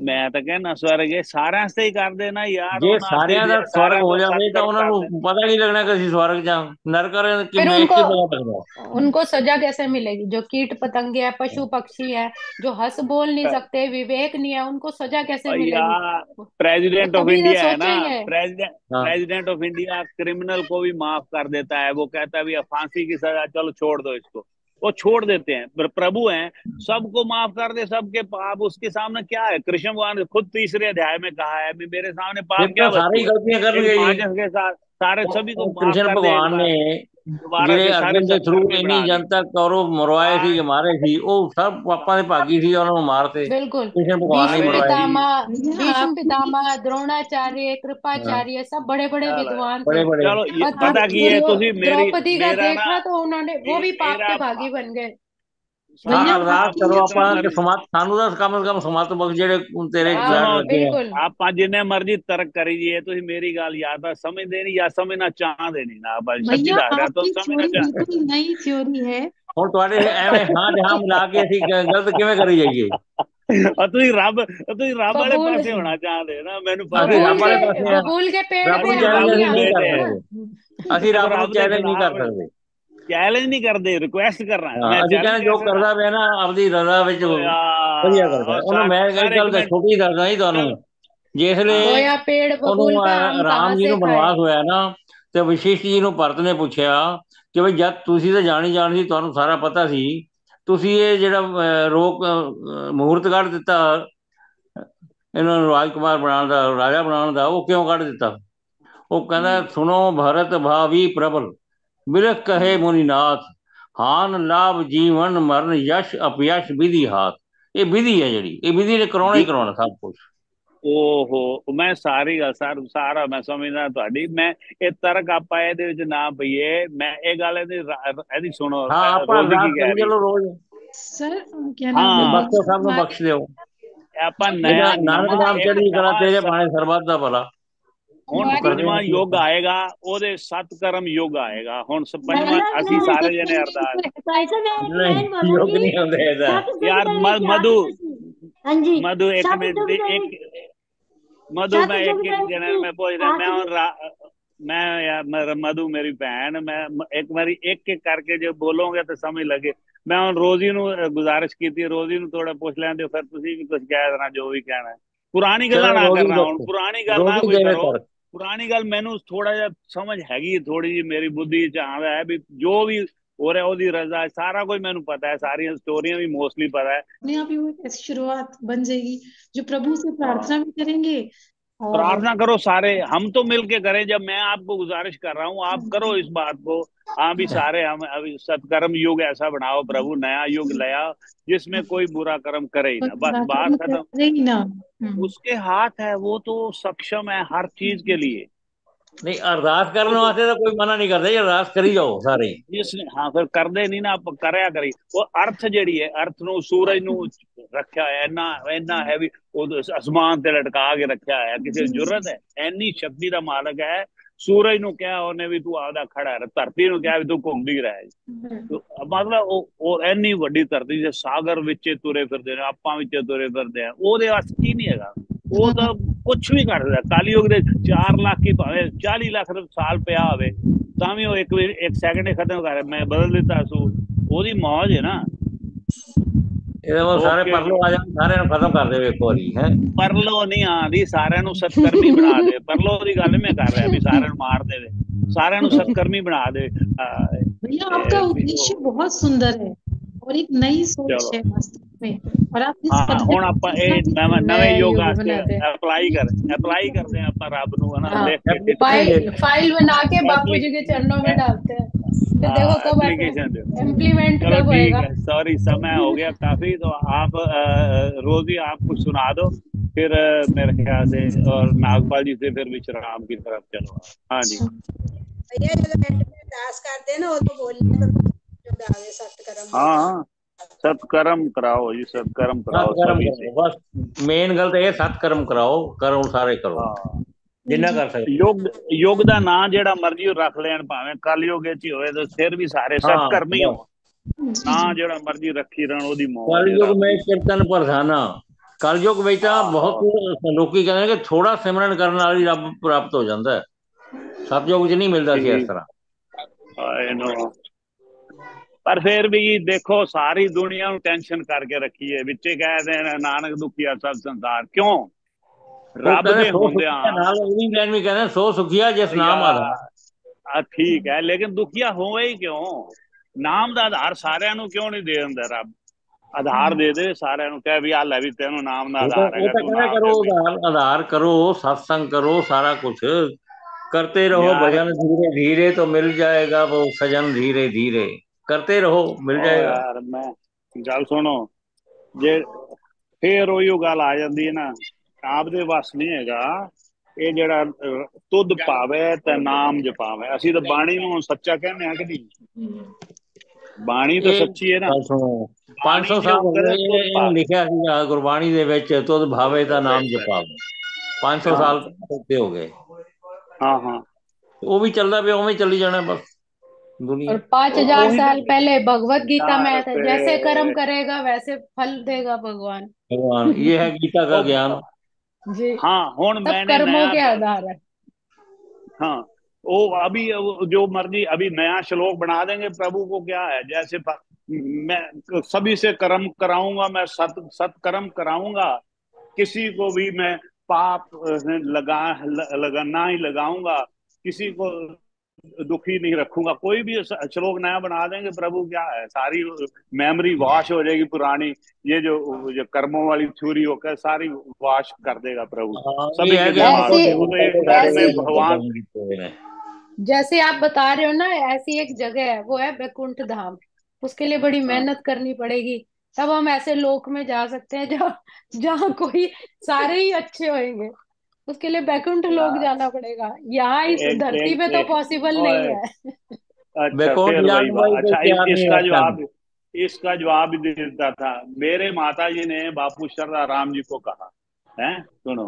ਮੈਂ ਤਾਂ ਕਹਿਣਾ ਸਵਰਗ ਇਹ ਸਾਰਿਆਂ ਵਾਸਤੇ ਹੀ ਕਰਦੇ ਨਾ ਯਾਰ, ਜੇ ਉਹਨਾਂ ਵਾਸਤੇ ਸਾਰਿਆਂ ਦਾ ਹੀ ਸਵਰਗ ਸਾਰਿਆਂ ਹੋ ਤੋਂ ਜਾਵੇ ਤਾਂ ਸਤਕਰਮ ਉਹਨਾਂ ਕਰਦੇ। ਨੂੰ ਪਤਾ ਨਹੀਂ ਲੱਗਣਾ ਕਿ ਅਸੀਂ ਸਵਰਗ ਜਾਂ ਨਰਕ ਰਹੇ ਕਿ फिर ਮੈਂ उनको ਕੀ ਪਤਾ ਲੱਗਦਾ। उनको सजा कैसे मिलेगी? जो कीट पतंगे है, पशु पक्षी है, जो हंस बोल नहीं सकते, विवेक नहीं है, उनको सजा कैसे मिलेगी? यार वो प्रेसिडेंट ऑफ कभी तो इंडिया है ना, सोचेंगे। हाँ प्रेसिडेंट ऑफ इंडिया क्रिमिनल को भी माफ कर देता है। वो कहता है भैया फांसी की सजा, चलो छोड़ दो इसको, वो छोड़ देते हैं। प्रभु हैं, सबको माफ कर दे, सबके पाप उसके सामने क्या है? कृष्ण भगवान ने खुद तीसरे अध्याय में कहा है भी मेरे सामने फिर पाप क्या तो सारी वस्तु है? गलतियां एक करनगे जी। माचिस के साथ सारे सभी को माफ कृष्ण कर दे एक भगवान बार, ने दोबारा ਜਿਹੜੇ से सारे ਅਰਜਨ ਦੇ ਥਰੂ सत्कर्मी ਇੰਨੀ बना दे। ਜਨਤਾ ਕੌਰਵ ਮਰਵਾਏ ਸੀ, ਮਾਰੇ ਸੀ, ਉਹ ਸਭ ਪਾਪਾਂ ਦੇ ਭਾਗੀ ਸੀ, ਉਹਨਾਂ ਨੂੰ ਮਾਰਤੇ। बिल्कुल। कृष्ण भगवान ने भीष्म अबे मरवाए। जी, पितामह, भैया भीष्म आप पितामह, द्रोणाचार्य, हाँ, कृपाचार्य, सब बड़े बड़े चलो विद्वान बड़े थे। बड़े। चलो ये और पता की है तुझी द्रौपदी का मेरा ना देखा तो उन्होंने, वो भी पाप मेरा के भागी बन गए। हाँ, भैया साहब अरदास आप करो जितना ਆਪਾਂ ਕਿ मर्जी ਸਮਾਤ ਸਾਨੂੰ ਦਾ ਕਮ ਸੇ ਕਮ ਸਮਾਤ ਬਖਸ਼ ਜਿਹੜੇ ਤੇਰੇ हाँ ਪੈਰ सुनो, ਲੱਗੇ ਆ। बिल्कुल। आप जिन्ने मर्जी तर्क करिए, तुझी मेरी गल या तो समझदे नहीं या समझना चाहते नहीं ना। बस सच्ची भैया दस रहा तो आपकी समझना थ्योरी चाहते। बिल्कुल नई थ्योरी है। ਹੁਣ ਤੁਹਾਡੇ ਐਵੇਂ ਹਾਂ ਜਹਾਂ ਮਿਲਾ ਕੇ ਅਸੀਂ ਗਲਤ ਕਿਵੇਂ ਕਰੀ ਜਾਈਏ? और तुझी रब वाले बबूल पासे होना चाहते ना, मैनू पता ਅਸੀਂ है ਰੱਬ बबूल ਵਾਲੇ के ਪਾਸੇ ਆ। बबूल के पेड़ ਰੱਬ पे ਨੂੰ तुसी हम ਚੈलेंਜ रब नहीं ਅਸੀਂ नू आ ਨਹੀਂ दे ਕਰ सकते दे, ना। ਸਕਦੇ। ਅਸੀਂ वो ਰੱਬ ਨੂੰ रब दे ਚੈलेंज ਨਹੀਂ ਕਰ खिलाफ ਸਕਦੇ। चैलेंज नहीं करते, रिक्वेस्ट कर रहा है। ਹਾਂ, मैं ਅਸੀਂ चैलेंज ਕਹਿੰਦੇ ਜੋ कैसे रहा? ਕਰਦਾ ਪਿਆ ਨਾ ਆਪਦੀ ਰਜ਼ਾ ਵਿੱਚ ओ ਵਧੀਆ ਕਰਦਾ। यार ਉਹਨੂੰ ਮੈਂ ਇੱਕ सर एक ਗੱਲ ਤਾਂ मिनट, ਛੋਟੀ ਦੱਸਦਾ ਜੀ ਤੁਹਾਨੂੰ। चलो ਜਿਸ ਵੇਲੇ खोया पेड़ ਉਹਨੂੰ बबूल का आम ਰਾਮ कहाँ ਜੀ से ਨੂੰ खाए? ਬਨਵਾਸ ਹੋਇਆ ਨਾ, ਤੇ ਵਸ਼ਿਸ਼ਠ ਜੀ ਨੂੰ ਭਰਤ ਨੇ ਪੁੱਛਿਆ ਕਿ ਬਈ ਜਦ ਤੁਸੀਂ ਤਾਂ ਜਾਣੀ ਸੀ, ਤੁਹਾਨੂੰ ਸਾਰਾ ਪਤਾ ਸੀ, ਤੁਸੀਂ ਇਹ ਜਿਹੜਾ ਰੋਕ ਮਹੂਰਤ ਕੱਢ ਦਿੱਤਾ ਇਹਨਾਂ ਨੂੰ ਰਾਜਕੁਮਾਰ ਬਣਾਉਣ ਦਾ, ਰਾਜਾ ਬਣਾਉਣ ਦਾ, ਉਹ ਕਿਉਂ ਕੱਢ ਦਿੱਤਾ? ਉਹ ਕਹਿੰਦਾ ਸੁਣੋ ਭਰਤ ਭਾਵੀ ਪ੍ਰਬਲ ਬਿਰਖ ਕਹੇ ਮੁਨੀਨਾਥ ਹਾਨ ਲਾਭ ਜੀਵਨ ਮਰਨ ਯਸ਼ ਅਪਯਸ਼ ਵਿਧੀ ਹਾਥ। ਇਹ ਵਿਧੀ ਹੈ ਜਿਹੜੀ, ਇਹ ਵਿਧੀ ਨੇ ਕਰਾਉਣਾ ਹੀ ਕਰਾਉਣਾ ਸਭ ਕੁਝ। ਓਹੋ ਮੈਂ ਸਾਰੀ ਗੱਲ ਸਾਰਾ ਮੈਂ ਸਮਝਦਾ ਤੁਹਾਡੀ। ਮੈਂ ਇਹ ਤਰਕ ਆਪਾਂ ਇਹਦੇ ਵਿੱਚ ਨਾ ਪਈਏ। ਮੈਂ ਇਹ ਗੱਲ ਇਹਦੀ ਸੁਣੋ। ਹਾਂ ਆਪਾਂ ਰੋਜ਼ੀ ਅਰਦਾਸ ਕੀ ਕਹਿ ਕਰੀ ਰਹੀ ਚਲੋ ਰੋਜ਼। सर क्या नाम है, ਹਾਂ ਬਖਸ਼ੋ ਸਭ ਨੂੰ ਬਖਸ਼ ਦਿਓ। ਆਪਾਂ ਇਹਦਾ ਨਾਨਕ ਨਵਾਂ ਨਾਮ ਇੱਕ ਚੜ੍ਹਦੀ ਕਲਾ ਨਵਾਂ ਤੇਰੇ ਬਾਣੇ ਸਰਬੱਤ ਦਾ ਭਲਾ। ਹੁਣ ਉਹ ਕਰਦੇ ਪੰਜਵਾਂ ਆ ਯੁੱਗ ਆਏਗਾ, ਉਹਦੇ 7 ਕਰਮ ਯੁੱਗ ਆਏਗਾ। ਹੁਣ ਪੰਜਵਾਂ ਅਸੀਂ ਸਾਰੇ ਜਣੇ ਅਰਦਾਸ भाई साहब मैं एक ਨਹੀਂ लाइन ਯੋਗ बोलूंगी। ਨਹੀਂ ਹੁੰਦੇ ਇਹਦਾ। सतयुग यार ਦੇ ਵਿੱਚ मधु ਆਖਦੇ ਸੀ। ਹਾਂਜੀ मधु एक मिनट सतयुग ਦੇ एक ਵਿੱਚ मधु मैं सतयुग एक ਦੇ एक जने ਵਿੱਚ मैं पूछ रहा मैं आखਦੇ मैं यार मधु मेरी भैन मैं एक बारी एक करके जो बोलोगे तो समझ लगे। मैं ਹੁਣ ਰੋਜ਼ੀ ਨੂੰ ਗੁਜ਼ਾਰਿਸ਼ ਕੀਤੀ, ਰੋਜ਼ੀ ਨੂੰ ਥੋੜਾ ਪੁੱਛ ਲੈਂਦੇ ਫਿਰ ਤੁਸੀਂ ਵੀ ਕੁਝ ਕਹਿ ਦੇਣਾ ਜੋ ਵੀ ਕਹਿਣਾ ਹੈ। ਪੁਰਾਣੀ ਗੱਲਾਂ ਚਲੋ ਨਾ ਰੋਜ਼ ਕਰਨਾ, ਹੁਣ ਦੱਸੋ, ਪੁਰਾਣੀ ਗੱਲ ਨਾ ਰੋਜ਼ ਕੋਈ ਦੇਵੇ ਕਰੋ। ਕਰ। ਪੁਰਾਣੀ ਗੱਲ ਮੈਨੂੰ ਥੋੜਾ ਜਿਹਾ ਸਮਝ ਹੈਗੀ, ਥੋੜੀ ਜਿਹੀ ਮੇਰੀ ਬੁੱਧੀ ਚ ਆਉਂਦਾ ਹੈ ਵੀ ਜੋ ਵੀ ਹੋ ਰਿਹਾ ਉਹਦੀ ਰਜ਼ਾ, ਸਾਰਾ ਕੁਝ ਮੈਨੂੰ ਪਤਾ ਹੈ, ਸਾਰੀਆਂ ਸਟੋਰੀਆਂ भी मोस्टली पता है। अपने आप ही वो एक ऐसी शुरुआत बन जाएगी जो प्रभु से प्रार्थना भी करेंगे और प्रार्थना करो सारे, हम तो मिलके करें। जब मैं आपको गुजारिश कर रहा हूँ आप करो इस बात को। हाँ भी सारे हम अभी सत्कर्म युग ऐसा बनाओ प्रभु, नया युग लाया जिसमें कोई बुरा कर्म करे ही ना, बस बात खत्म। करेंगे ना। उसके हाथ है, वो तो सक्षम है हर चीज के लिए। ਨਹੀਂ ਅਰਦਾਸ ਕਰਨ ਵਾਸਤੇ ਤਾਂ ਕੋਈ ਮਨਾ ਨਹੀਂ ਕਰਦਾ ਜੀ, ਅਰਦਾਸ ਕਰੀ ਜਾਓ ਸਾਰੇ। जिसने हाँ फिर करते नहीं ना, आप करया करी। वो अर्थ ਜਿਹੜੀ ਹੈ, अर्थ ਨੂੰ सूरज ਨੂੰ ਰੱਖਿਆ ਹੋਇਆ ਇੰਨਾ ਹੈ ਵੀ ਉਹ ਅਸਮਾਨ ਤੇ ਲਟਕਾ ਕੇ ਰੱਖਿਆ ਹੋਇਆ। ਕਿਸੇ ਜ਼ਰੂਰਤ ਹੈ, ਇੰਨੀ ਸ਼ਕਤੀ ਦਾ ਮਾਲਕ ਹੈ। सूरज ਨੂੰ ਕਿਹਾ ਉਹਨੇ ਵੀ ਤੂੰ ਆਪਦਾ ਖੜਾ ਰਹਿ, ਧਰਤੀ ਨੂੰ ਕਿਹਾ ਵੀ ਤੂੰ ਘੁੰਮਦੀ ਰਹਿ। ਮਤਲਬ ਉਹ ਇੰਨੀ ਵੱਡੀ ਧਰਤੀ ਦੇ ਸਾਗਰ ਵਿੱਚ ਤੁਰੇ ਫਿਰਦੇ ਨੇ, ਆਪਾਂ ਵਿੱਚ ਤੁਰੇ ਫਿਰਦੇ ਆ। ਉਹਦੇ ਵਾਸਤੇ ਕੀ ਨਹੀਂ ਹੈਗਾ, ਉਹ ਤਾਂ ਕੁਛ ਵੀ ਕਰ ਸਕਦਾ। ਕਾਲੀਯੁਗ ਦੇ 4 ਲੱਖ ਹੀ ਭਾਵੇਂ 40 ਲੱਖ ਸਾਲ ਪਿਆ ਹੋਵੇ ਤਾਂ ਵੀ ਉਹ ਇੱਕ ਸੈਕਿੰਡ ਹੀ ਖਤਮ ਕਰ, ਮੈਂ ਬਦਲ ਦਿੱਤਾ ਸੂ। ਉਹਦੀ ਮੌਜ ਹੈ ਨਾ। ਇਹਦੇ ਵੱਲ ਸਾਰੇ ਪਰਲੋ ਆ ਜਾਣ, ਸਾਰਿਆਂ ਨੂੰ ਖਤਮ ਕਰ ਦੇਵੇ ਇੱਕ ਵਾਰੀ ਹੈ। ਪਰਲੋ ਨਹੀਂ ਆਂਦੀ, ਸਾਰਿਆਂ ਨੂੰ ਸਤਕਰਮੀ ਬਣਾ ਦੇ। ਪਰਲੋ ਦੀ ਗੱਲ ਮੈਂ ਕਰ ਰਿਹਾ ਵੀ ਸਾਰਿਆਂ ਨੂੰ ਮਾਰ ਦੇਵੇ, ਸਾਰਿਆਂ ਨੂੰ ਸਤਕਰਮੀ ਬਣਾ ਦੇ। भैया आपका उद्देश्य बहुत सुंदर है और एक नई सोच है वास्तव में, और आप इस हाँ ਹੁਣ ਆਪਾਂ ਇਹ ਨਵੇਂ ਯੁੱਗ ਵਾਸਤੇ बनाते हैं। ਅਪਲਾਈ ਕਰਦੇ हैं ਆਪਾਂ ਰੱਬ ਨੂੰ ਹਨਾ, हाँ, ਲਿਖ ਕੇ फाइल बना के बापू जी के चरणों में डालते हैं। फिर देखो कब एप्लीकेशन दो। इम्प्लीमेंट चलो कब ठीक होएगा। है, सॉरी समय हो गया काफी। तो आप रोजी आप कुछ सुना दो फिर मेरे ख्याल से, और नागपाल जी से फिर विश्राम की तरफ चलो। हाँ जी भैया जब एंड में अरदास करते हैं ना वो तो बोलिए जो गावे सत्कर्म। हाँ सत्कर्म कराओ जी, सत्कर्म कराओ सभी से। बस मेन गल तो ਇਹ ਸਤਕਰਮ ਕਰਾਓ, ਕਰੋ ਸਾਰੇ ਕਰੋ हाँ ਜਿੰਨਾ ਕਰ ਸਕਦੇ। ਯੁੱਗ ਦਾ ਨਾਂ ਜਿਹੜਾ ਮਰਜ਼ੀ ਰੱਖ ਲੈਣ, ਭਾਵੇਂ ਕਲਯੁਗ ਚ ਹੀ ਹੋਵੇ ਤਾਂ ਫਿਰ ਵੀ ਸਾਰੇ ਸਤਕਰਮੀ ਹੋ। ਨਾਂ ਜਿਹੜਾ ਮਰਜ਼ੀ ਰੱਖੀ ਰਹਿਣ, ਉਹਦੀ ਮੌਤ। ਕਲਯੁਗ में कीर्तन प्रधाना, ਕਲਯੁਗ ਵਿੱਚ ਤਾਂ ਬਹੁਤ ਲੋਕੀ ਕਹਿੰਦੇ ਨੇ ਕਿ ਥੋੜਾ ਸਿਮਰਨ ਕਰਨ ਨਾਲ ਹੀ ਰੱਬ ਪ੍ਰਾਪਤ ਹੋ ਜਾਂਦਾ ਹੈ। ਸਤਯੁਗ ਚ ਨਹੀਂ ਮਿਲਦਾ ਸੀ ਇਸ ਤਰ੍ਹਾਂ। ਪਰ ਫਿਰ ਵੀ ਦੇਖੋ ਸਾਰੀ ਦੁਨੀਆ ਨੂੰ ਟੈਨਸ਼ਨ ਕਰਕੇ ਰੱਖੀ ਹੈ। ਵਿੱਚੇ ਕਹਿੰਦੇ ਨੇ ਨਾਨਕ ਦੁਖੀਆ ਸਭ ਸੰਸਾਰ, ਕਿਉਂ? ਰੱਬ ਦੇ ਹੁੰਦਿਆਂ ਨਾਲ ਉਹ ਵੀ ਕਹਿੰਦੇ ਸੋ ਸੁਖੀਆ ਜਿਸ ਨਾਮ ਆਦਾ। ਠੀਕ ਹੈ, ਲੇਕਿਨ ਦੁਖੀਆ ਹੋਵੇ ਹੀ ਕਿਉਂ? ਨਾਮ ਦਾ ਆਧਾਰ ਸਾਰਿਆਂ ਨੂੰ ਕਿਉਂ ਨਹੀਂ ਦੇ ਦਿੰਦਾ ਰੱਬ? ਆਧਾਰ ਦੇ ਦੇ ਸਾਰਿਆਂ ਨੂੰ, ਕਹਿ ਵੀ ਆ ਲੈ ਵੀ ਤੈਨੂੰ ਨਾਮ ਦਾ ਆਧਾਰ ਹੈਗਾ, ਤੂੰ ਨਾਮ ਕਰੋ, ਆਧਾਰ ਕਰੋ, सत्संग करो, सारा कुछ करते रहो। भजन धीरे धीरे तो मिल जाएगा वो सजन, धीरे धीरे करते रहो मिल जाएगा। यार मैं गल सुनो, जे फिर ਉਹੀ ਗੱਲ ਆ ਜਾਂਦੀ ਹੈ ਨਾ, ਆਪਦੇ ਵੱਸ ਨਹੀਂ ਹੈਗਾ ਇਹ ਜਿਹੜਾ ਤੁਧ ਪਾਵੇ ਤੇ ਨਾਮ ਜਪਾਵੇ। ਅਸੀਂ ਤਾਂ ਬਾਣੀ ਨੂੰ ਸੱਚਾ ਕਹਿੰਦੇ ਆ ਕਿ ਨਹੀਂ? ਬਾਣੀ ਤਾਂ ਸੱਚੀ ਹੈ ਨਾ। 500 ਸਾਲ ਹੋ ਗਏ ਲਿਖਿਆ ਸੀ ਗੁਰਬਾਣੀ ਦੇ ਵਿੱਚ, ਤੁਧ ਭਾਵੇ ਦਾ ਨਾਮ ਜਪਾਵੇ। 500 ਸਾਲ ਉੱਤੇ ਹੋ ਗਏ। हाँ हाँ वो भी चलता पे उਵੇਂ चली जाना बस दुनिया। और 5000 साल पहले भगवत गीता में था, जैसे कर्म करेगा वैसे फल देगा भगवान। भगवान ये है गीता का ज्ञान जी। हाँ हुन मैंने कर्मों के आधार है। हाँ वो अभी जो मर्जी अभी नया श्लोक बना देंगे। प्रभु को क्या है, जैसे मैं सभी से कर्म कराऊंगा, मैं सत्कर्म कराऊंगा, किसी को भी मैं पाप लगाना ही लगाऊंगा, किसी को दुखी नहीं रखूंगा। कोई भी श्लोक नया बना देंगे प्रभु, क्या है, सारी मेमोरी वॉश हो जाएगी पुरानी। ये जो कर्मों वाली थ्योरी होकर सारी वॉश कर देगा प्रभु सभी ये है के कि दिमाग ऐसी में। वो तो एक मिनट में भगवान। जैसे आप बता रहे हो ना, ऐसी एक जगह है, वो है बैकुंठ धाम। उसके लिए बड़ी हाँ मेहनत करनी पड़ेगी, तब हम ऐसे लोक में जा सकते हैं जहाँ जहाँ कोई सारे ही अच्छे होंगे। उसके लिए बैकुंठ लोक यार, जाना पड़ेगा, यहाँ इस एक धरती एक पे तो एक पॉसिबल नहीं ओए, है। अच्छा बैकुंठ फिर वही जाने बात। भाई कोई अच्छा तैयार नहीं है इसका जवाब भी देता था। मेरे माता जी ने बापू श्रद्धा राम जी को कहा है, सुनो,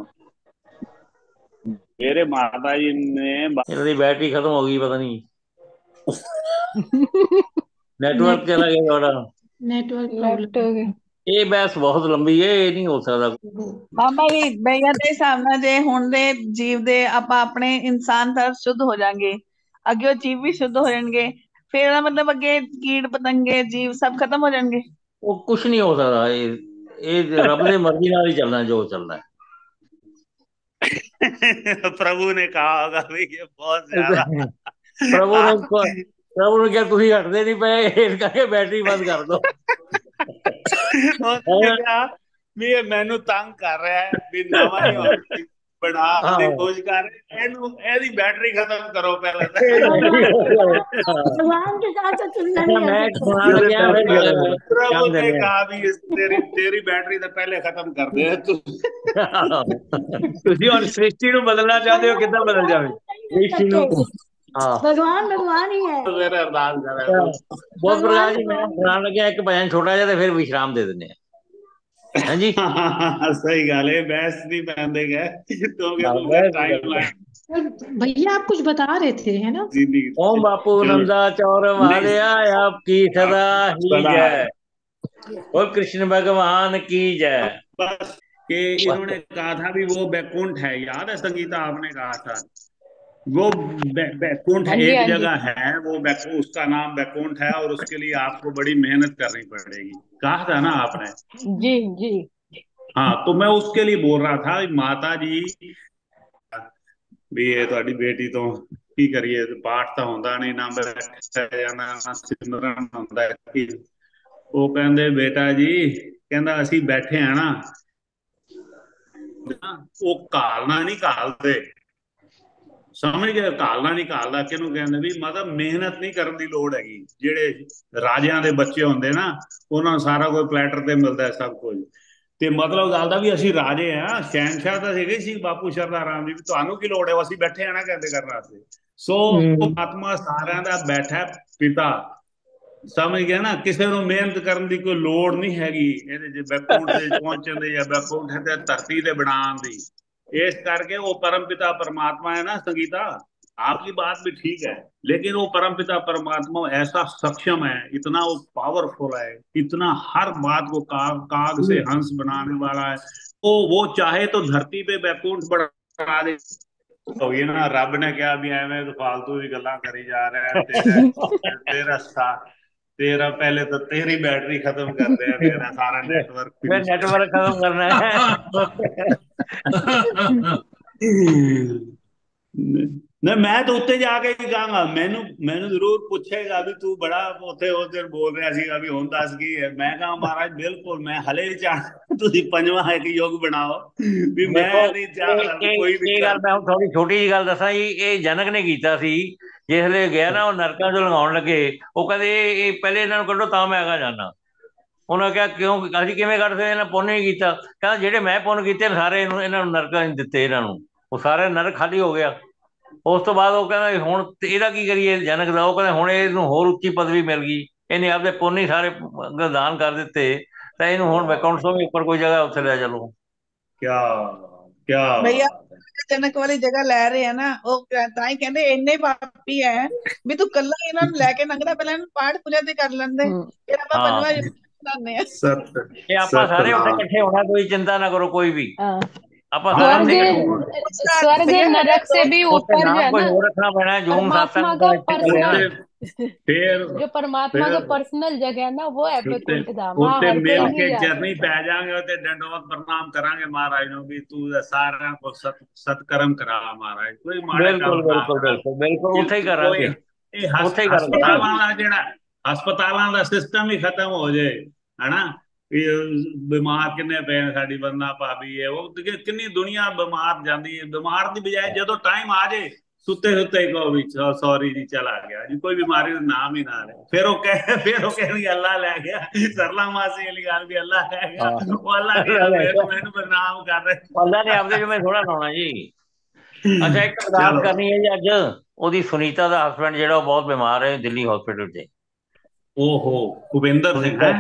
मेरे माता जी ने इन्हों की बैटरी खत्म हो गई, पता नहीं नेटवर्क चला गया थोड़ा। Network left problem. हो गए। ये बहस बहुत लंबी है, ये नहीं हो सकता। ਮਾਮਾ ਜੀ ਬਈਆ ਦੇ ਹਿਸਾਬ ਨਾਲ ਜੇ ਹੁਣ ਦੇ ਜੀਵ ਦੇ ਆਪਾਂ ਆਪਣੇ ਇਨਸਾਨ ਤਰਫ ਸ਼ੁੱਧ ਹੋ ਜਾਾਂਗੇ, ਅੱਗੇ ਉਹ ਜੀਵ ਵੀ ਸ਼ੁੱਧ ਹੋ ਜਾਣਗੇ, ਫਿਰ ਉਹਦਾ ਮਤਲਬ ਅੱਗੇ ਕੀੜ ਪਤੰਗੇ ਜੀਵ ਸਭ ਖਤਮ ਹੋ ਜਾਣਗੇ। वो कुछ नहीं हो सकता, ये रब ने मर्जी नाल ही चलना है, जो चलना प्रभु ने कहा होगा भाई ये बहुत ज्यादा है। प्रभु ने क्या तुसी हटते नहीं पे, इस करके बैटरी बंद कर दो। ਉਹਨੇ ਕਿਹਾ ਵੀ ਇਹ ਮੈਨੂੰ ਤੰਗ ਕਰ ਰਿਹਾ ਹੈ, ਵੀ ਨਵਾਂ ਹੀ ਬਣਾਉਣ ਦੀ ਕੋਸ਼ਿਸ਼ ਕਰ ਰਿਹਾ, ਇਹਨੂੰ ਇਹਦੀ बैटरी खत्म करो पहले भगवान के साथ तो तुलना नहीं कर सकते। प्रभु ने कहा भी तेरी बैटरी तो पहले खत्म कर दे तू। ਤੁਸੀਂ ਹੁਣ ਸ੍ਰਿਸ਼ਟੀ ਨੂੰ ਬਦਲਣਾ ਚਾਹੁੰਦੇ ਹੋ, ਕਿੱਦਾਂ ਬਦਲ ਜਾਵੇ ਸ੍ਰਿਸ਼ਟੀ ਨੂੰ? भगवान भगवान ही है। मेरा अरदास कर रहा है बहुत प्रकार जी। मैं सुनान लगे एक भजन छोटा जिहा, फिर विश्राम दे देने हैं जी। सही गल है, बहस नहीं पैंदे गए क्योंकि टाइम भैया आप कुछ बता रहे थे, है ना? ओम बापू नंदा चौर वालिया आपकी सदा ही जय, और कृष्ण भगवान की जय। बस कि इन्होंने कहा था भी वो बैकुंठ है, याद है संगीता आपने कहा था वो बैकुंठ एक जगह है, वो उसका नाम बैकुंठ है, और उसके लिए आपको बड़ी मेहनत करनी पड़ेगी, कहा था ना आपने? जी जी हाँ, तो मैं उसके लिए बोल रहा था माता जी भी ये ਤੁਹਾਡੀ बेटी तो की करिए, पाठ तो होंदा नहीं ना, बैठा जाना ना सिमरन होंदा की। वो कहंदे बेटा जी, कहंदा ਅਸੀਂ बैठे हैं ना, वो घालना नहीं घालते, समझ गए? घालना नहीं घालदा किहनूं कहंदे भी मतलब मेहनत नहीं करन दी लोड़ हैगी। ਜਿਹੜੇ ਰਾਜਿਆਂ ਦੇ ਬੱਚੇ ਹੁੰਦੇ ਨਾ, ਉਹਨਾਂ ਨੂੰ ਸਾਰਾ ਕੁਝ ਪਲੈਟਰ ਤੇ ਮਿਲਦਾ ਸਭ ਕੁਝ। ਤੇ ਮਤਲਬ ਗੱਲ ਦਾ ਵੀ ਅਸੀਂ ਰਾਜੇ ਆ, ਸ਼ਹਿਨशाह ਤਾਂ ਹੈਗੇ ਸੀ ਬਾਪੂ ਸ਼ਰਧਾ ਰਾਮ ਜੀ, ਵੀ ਤੁਹਾਨੂੰ ਕੀ ਲੋੜ ਹੈ, ਅਸੀਂ ਬੈਠੇ ਆ ਨਾ ਕਹਿੰਦੇ ਕਰਨ ਵਾਸਤੇ। ਸੋ ਆਤਮਾ ਸਾਰਿਆਂ ਦਾ ਬੈਠਾ ਪਿਤਾ, ਸਮਝ ਗਿਆ ਨਾ, ਕਿਸੇ ਨੂੰ ਮਿਹਨਤ ਕਰਨ ਦੀ ਕੋਈ ਲੋੜ ਨਹੀਂ ਹੈਗੀ ਇਹਦੇ ਜੇ ਬੈਕੁੰਠ ਤੇ ਪਹੁੰਚਣ ਦੀ ਜਾਂ ਬੈਕੁੰਠ ਤੇ ਧਰਤੀ ਤੇ ਬਣਾਉਣ ਦੀ। इस करके वो परम पिता परमात्मा है ना संगीता, आपकी बात भी ठीक है, लेकिन वो परम पिता परमात्मा ऐसा सक्षम है, इतना वो पावरफुल है, इतना हर बात को काग से हंस बनाने वाला है। वो चाहे तो धरती पे बैकुंठ बढ़ा दे। तो ये ना रब ने क्या भी एवं तो फालतू की गल्लां करी जा रहा है, तेरा पहले तो तेरी बैटरी खत्म कर दे, तेरा सारा नेटवर्क खत्म करना है। नहीं, मैं तो उत्ते जाके ही कहांगा, मैनू जरूर पूछेगा भी तू बड़ा उत्थे उस दिन बोल रहा सीगा भी हुण दस की है। मैं कहा महाराज बिल्कुल, मैं हले ही चाह तुसीं पंजवां एक योग बनाओ भी मैं नहीं चाहता कोई भी गल। मैं थोड़ी छोटी जी गल दसां जी, ये जनक ने कीता सी जिसले गया ना, वो नरकां चों लंघाउण लगे, वो कहंदे पहले इन्हां नूं कड्ढो तां मैं अगा जाना। उन्होंने कहा क्यों, असीं किवें कढ सकदे, इन्हां पुण्य नहीं कीता। कहंदा जिहड़े मैं पुण्य कीते सारे इन्हां नूं नरकां दित्ते, इन्हां नूं वो सारे नरक खाली हो गया। उस तो बाद वो कहंदा हुण ਇਹਦਾ ਕੀ ਕਰੀਏ जनक ਦਾ, ਉਹ ਕਹਿੰਦਾ ਹੁਣ ਇਹਨੂੰ ਹੋਰ ਉੱਚੀ ਪਦਵੀ ਮਿਲ ਗਈ, ਇਹਨੇ ਆਪਦੇ ਪੁੰਨ ਹੀ ਸਾਰੇ ਦਾਨ ਕਰ ਦਿੱਤੇ, ਤਾਂ ਇਹਨੂੰ ਹੁਣ ਵੈਕੁੰਠ ਤੋਂ ਵੀ ਉੱਪਰ ਕੋਈ ਜਗ੍ਹਾ ਉੱਥੇ ਲੈ ਚਲੋ। क्या क्या भैया जनक वाली जगह लै रहे हैं ना, वो ਤਾਂ ਹੀ ਕਹਿੰਦੇ ਇੰਨੇ ਪਾਪੀ ਹੈ ਵੀ ਤੂੰ ਕੱਲਾ ਇਹਨਾਂ ਨੂੰ ਲੈ ਕੇ ਲੰਘਦਾ, ਪਹਿਲਾਂ ਇਹਨੂੰ ਪਾਠ ਪੂਜਾ ਤੇ ਕਰ ਲੈਂਦੇ, ਫਿਰ ਆਪਾਂ ਪੰਜਵਾਂ ਯੁੱਗ ਬਣਾਉਂਦੇ ਆ। ਇਹ ਆਪਾਂ ਸਾਰੇ ਉੱਥੇ ਇਕੱਠੇ ਹੋਣਾ, ਕੋਈ चिंता ना करो कोई भी। स्वर्ग नरक से भी ऊपर जो है ना, रखना पैना, परमात्मा का पर्सनल फिर जो परमात्मा का फिर पर्सनल जगह है ना, वो है उत्ते वैकुंठ धाम, वहां उत्ते हर मिल कोई के नहीं जा चरनी सकता। पै जाएंगे उत्ते दंडवत प्रणाम करांगे महाराज नो भी तू सारा को सत्कर्म करा महाराज, कोई माड़े बिल्कुल काम ना बिल्कुल करा। बिल्कुल बिल्कुल, ਉੱਥੇ ਹੀ कोई ਕਰਾਂਗੇ, ਇਹ ਉੱਥੇ ਹੀ ਕਰਾਂਗੇ मेरा ਸਾਹਿਬ। ਹਸਪਤਾਲਾਂ ਦਾ ਜਿਹੜਾ ਹਸਪਤਾਲਾਂ ਦਾ ਸਿਸਟਮ ਹੀ ਖਤਮ ਹੋ ਜੇ, ਹਨਾ। ਇਹ ਬਿਮਾਰ ਕਿੰਨੇ ਪਏ ਨੇ ਸਾਡੀ ਬੰਦਾ ਭਾਬੀ ਹੈ ਉਹ ਕਿੰਨੀ ਦੁਨੀਆ ਬਿਮਾਰ ਜਾਂਦੀ ਹੈ, ਬਿਮਾਰ ਦੀ ਬਜਾਏ ਜਦੋਂ ਟਾਈਮ ਆ ਜੇ ਸੁੱਤੇ ਸੁੱਤੇ ਕਹੋ ਵੀ ਸੌਰੀ ਜੀ ਚਲਾ ਗਿਆ ਜੀ, ਕੋਈ ਬਿਮਾਰੀ ਦਾ ਨਾਮ ਹੀ ਨਾ ਲੈ, ਫਿਰ ਉਹ ਕਹਿਣਗੇ ਅੱਲਾ ਲੈ ਗਿਆ, ਸਰਲਾ ਮਾਸੀ ਵਾਲੀ ਗੱਲ ਵੀ ਅੱਲਾ ਲੈ ਗਿਆ, ਹਾਂ ਉਹ ਅੱਲਾ ਨਹੀਂ ਮੈਨੂੰ ਬਦਨਾਮ ਕਰ ਅੱਲਾ ਨੇ ਆਪਦੇ ਜਿਵੇਂ ਥੋੜਾ ਲਾਉਣਾ ਜੀ। ਅੱਛਾ, ਰਹੇ। ਇੱਕ ਅਰਦਾਸ ਚਲੋ ਕਰਨੀ ਹੈ ਜੀ ਅੱਜ। ਉਹਦੀ ਸੁਨੀਤਾ ਦਾ ਹਸਬੈਂਡ ਜਿਹੜਾ ਉਹ ਬਹੁਤ ਬਿਮਾਰ ਹੈ ਦਿੱਲੀ ਹਸਪੀਟਲ 'ਚ। ਓਹੋ ਭੁਪਿੰਦਰ ਸਿੰਘ ਸੁਨੀਤਾ, ਹੈ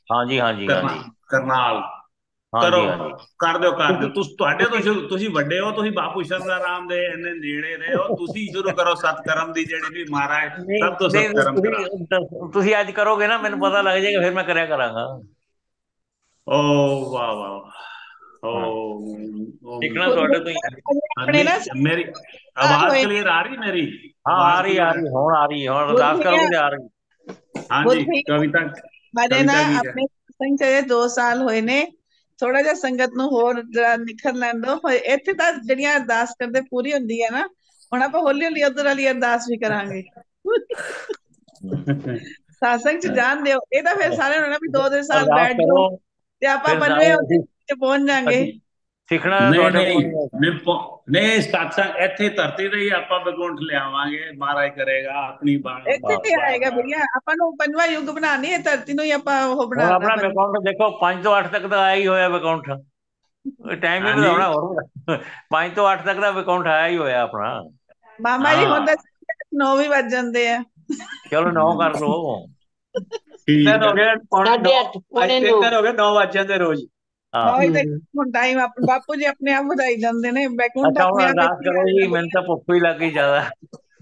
ਹਾਂਜੀ ਹਾਂਜੀ ਹਾਂਜੀ ਕਰਨਾਲ ਕਰੋ, ਹਾਂਜੀ ਹਾਂਜੀ। ਕਰ ਦਿਓ ਕਰ ਦਿਓ। ਤੁਸੀਂ ਤੁਹਾਡੇ ਤੋਂ ਤੁਸੀਂ ਸ਼ੁਰੂ, ਤੁਸੀਂ ਵੱਡੇ ਹੋ, ਤੁਸੀਂ ਬਾਪੂ ਸ਼ਰਦਾ ਰਾਮ ਦੇ ਇੰਨੇ ਨੇੜੇ ਰਹੇ ਹੋ, ਤੁਸੀਂ ਸ਼ੁਰੂ ਕਰੋ ਸਤਕਰਮ ਦੀ ਜਿਹੜੀ ਵੀ ਮਹਾਰਾਜ ਨਹੀਂ ਸਭ ਤੋਂ ਨਹੀਂ ਸਤਕਰਮ ਕਰਾ। ਤੁਸੀਂ ਅੱਜ ਕਰੋਗੇ ਨਾ, ਮੈਨੂੰ ਪਤਾ ਲੱਗ ਜਾਏਗਾ, ਫਿਰ ਮੈਂ ਕਰਿਆ ਕਰਾਂਗਾ। ਓ ਵਾਹ ਵਾਹ ਹਾਂ, ਓ ਸਿੱਖਣਾ ਤੁਹਾਡੇ ਤੋਂ ਹੀ ਹੈ। अपने ना मेरी साल आवाज हुए क्लियर आ रही मेरी? हाँ आ आवाज रही आ क्लियर है? रही, ਹੁਣ आ रही है, ਹੁਣ बुद्ध अरदास भैया, करोगे तो आ रही। हाँ बुद्ध जी। भैया कविता, मैंने ना कविता की है। अपने सत्संग ਚ 2 ਸਾਲ ਹੋਏ ਨੇ, ਥੋੜਾ ਜਿਹਾ ਸੰਗਤ ਨੂੰ ਹੋਰ ਜਰਾ ਨਿਖਰ ਲੈਣ ਦੋ। ਇੱਥੇ ਤਾਂ ਜਿਹੜੀਆਂ ਅਰਦਾਸ ਕਰਦੇ ਪੂਰੀ ਹੁੰਦੀ ਹੈ ਨਾ, ਹੁਣ ਆਪਾਂ ਹੌਲੀ ਹੌਲੀ ਉਧਰ ਵਾਲੀ ਅਰਦਾਸ ਵੀ ਕਰਾਂਗੇ। ਸਾਸੰਗ ਚ ਜਾਣ ਦਿਓ, ਇਹ ਤਾਂ ਫਿਰ ਸਾਰਿਆਂ ਨੂੰ ਨਾ ਵੀ 2-2 ਸਾਲ ਅਰਦਾਸ ਬੈਠ ਜਾਓ ਕਰੋ, ਤੇ ਆਪਾਂ ਫਿਰ ਪੰਜਵੇਂ ਉਹਦੇ ਚ ਪਹੁੰਚ ਜਾਾਂਗੇ। ਅਸੀਂ ਸਿੱਖਣਾ ਤਾਂ नहीं ਤੁਹਾਡੇ नहीं ਕੋਲ ਹੀ ਹੈ। नहीं सत्संग इत्थे धरती ते ही आपां बैकुंठ लियावांगे, महाराज करेगा अपनी ਇੱਥੇ ਬਸ ਤੇ ਬਸ ਆਏਗਾ ਬਸ। ਭਈਆ, ਆਪਾਂ ਨੂੰ ਪੰਜਵਾਂ ਯੁੱਗ ਬਣਾਣੀ ਹੈ, ਧਰਤੀ ਨੂੰ ਹੀ ਆਪਾਂ ਉਹ ਹੁਣ ਬਣਾਉਣਾ ਆਪਣਾ ਪੰਜ। ਅਕਾਊਂਟ ਦੇਖੋ 5 ਤੋਂ 8 ਤੱਕ ਦਾ ਆਇਆ ਹੀ ਹੋਇਆ ਅਕਾਊਂਟ, ਟਾਈਮ ਹੀ हाँ जी। ਵਧਾਉਣਾ ਹੋਰ। 5 ਤੋਂ 8 ਤੱਕ ਦਾ ਅਕਾਊਂਟ ਆਇਆ ਹੀ ਹੋਇਆ ਆਪਣਾ। ਮਾਮਾ ਜੀ ਹੁਣ हाँ ਤਾਂ 9 ਵੀ ਵੱਜ ਜਾਂਦੇ ਆ। ਚਲੋ 9 ਕਰ ਲਓ। ठीक ਤਿੰਨ ਹੋ है। ਗਏ, ਪੌਣੇ 9, 8:30 ਅੱਜ ਪੌਣੇ 9। 3 ਹੋ ਗਏ, 9 ਵੱਜ ਜਾਂਦੇ ਰੋਜ਼। ਹਾਂ 9 ਵਜੇ ਤੱਕ ਹੁਣ ਟਾਈਮ ਬਾਪੂ ਜੀ ਆਪਣੇ ਆਪ ਵਧਾਈ ਜਾਂਦੇ ਨੇ, ਬੈਕੁੰਠ ਅੱਛਾ, ਹੁਣ ਆਪਣੇ ਆਪ ਅਰਦਾਸ ਇੱਥੇ ਕਰੋ ਆ ਜੀ, ਜਾਂਦਾ। ਮੈਨੂੰ ਤਾਂ ਭੁੱਖ ਵੀ ਲੱਗ ਗਈ ਜ਼ਿਆਦਾ।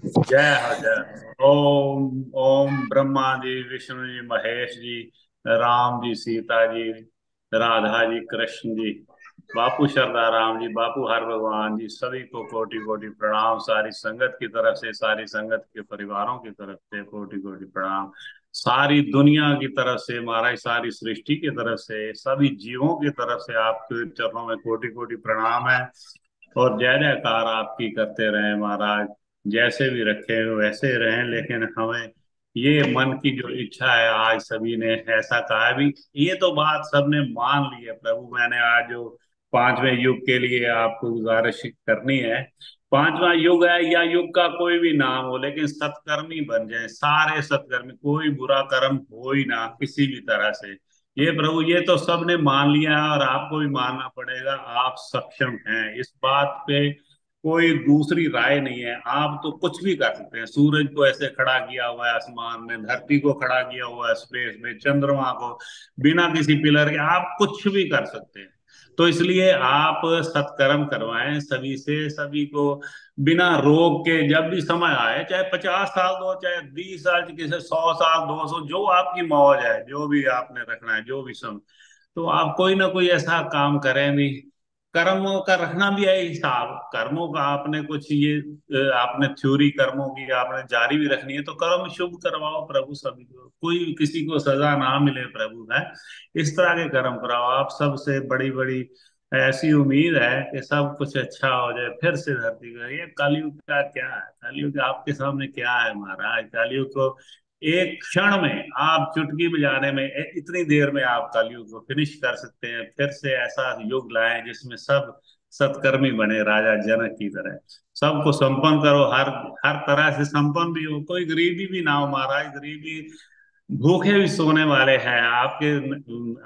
जय हो जय हो। ओम ओम ब्रह्मा जी, विष्णु जी, महेश जी, राम जी, सीता जी, राधा जी, कृष्ण जी, बापू शरदा राम जी, बापू हर भगवान जी, सभी को कोटि कोटि प्रणाम। सारी संगत की तरफ से, सारी संगत के परिवारों की तरफ से कोटि कोटि प्रणाम। सारी दुनिया की तरफ से महाराज, सारी सृष्टि की तरफ से, सभी जीवों की तरफ से आपके चरणों में कोटि कोटि प्रणाम है। और जय जयकार आपकी करते रहे महाराज, जैसे भी रखे हो वैसे रहें, लेकिन हमें ये मन की जो इच्छा है, आज सभी ने ऐसा कहा है भी, ये तो बात सबने मान ली है प्रभु। मैंने आज जो 5वें युग के लिए आपको गुजारिश करनी है, 5वां युग है या युग का कोई भी नाम हो, लेकिन सत्कर्मी बन जाए, सारे सत्कर्मी, कोई बुरा कर्म हो ही ना किसी भी तरह से। ये प्रभु ये तो सबने मान लिया है और आपको भी मानना पड़ेगा। आप सक्षम हैं इस बात पे, कोई दूसरी राय नहीं है। आप तो कुछ भी कर सकते हैं, सूरज को ऐसे खड़ा किया हुआ है आसमान में, धरती को खड़ा किया हुआ है स्पेस में, चंद्रमा को बिना किसी पिलर के, आप कुछ भी कर सकते हैं। तो इसलिए आप सत्कर्म करवाएं सभी से, सभी को बिना रोक के। जब भी समय आए, चाहे 50 साल दो, चाहे 20 साल, किसी 100 साल, 200, जो आपकी मौज है, जो भी आपने रखना है, जो भी समय, तो आप कोई ना कोई ऐसा काम करें भी। कर्मों का रखना भी है हिसाब, कर्मों का आपने कुछ ये आपने थ्योरी कर्मों की आपने जारी भी रखनी है, तो कर्म शुभ करवाओ प्रभु सभी को, कोई किसी को सजा ना मिले प्रभु है, इस तरह के कर्म कराओ। आप सबसे बड़ी बड़ी ऐसी उम्मीद है कि सब कुछ अच्छा हो जाए, फिर से धरती का ये कलयुग का क्या है, कलयुग आपके सामने क्या है महाराज। कलयुग को एक क्षण में, आप चुटकी बजाने में, इतनी देर में आप कलयुग को फिनिश कर सकते हैं। फिर से ऐसा युग लाएं जिसमें सब सत्कर्मी बने, राजा जनक की तरह सबको संपन्न करो, हर हर तरह से संपन्न भी हो, कोई गरीबी भी ना हो महाराज। गरीबी, भूखे भी सोने वाले हैं आपके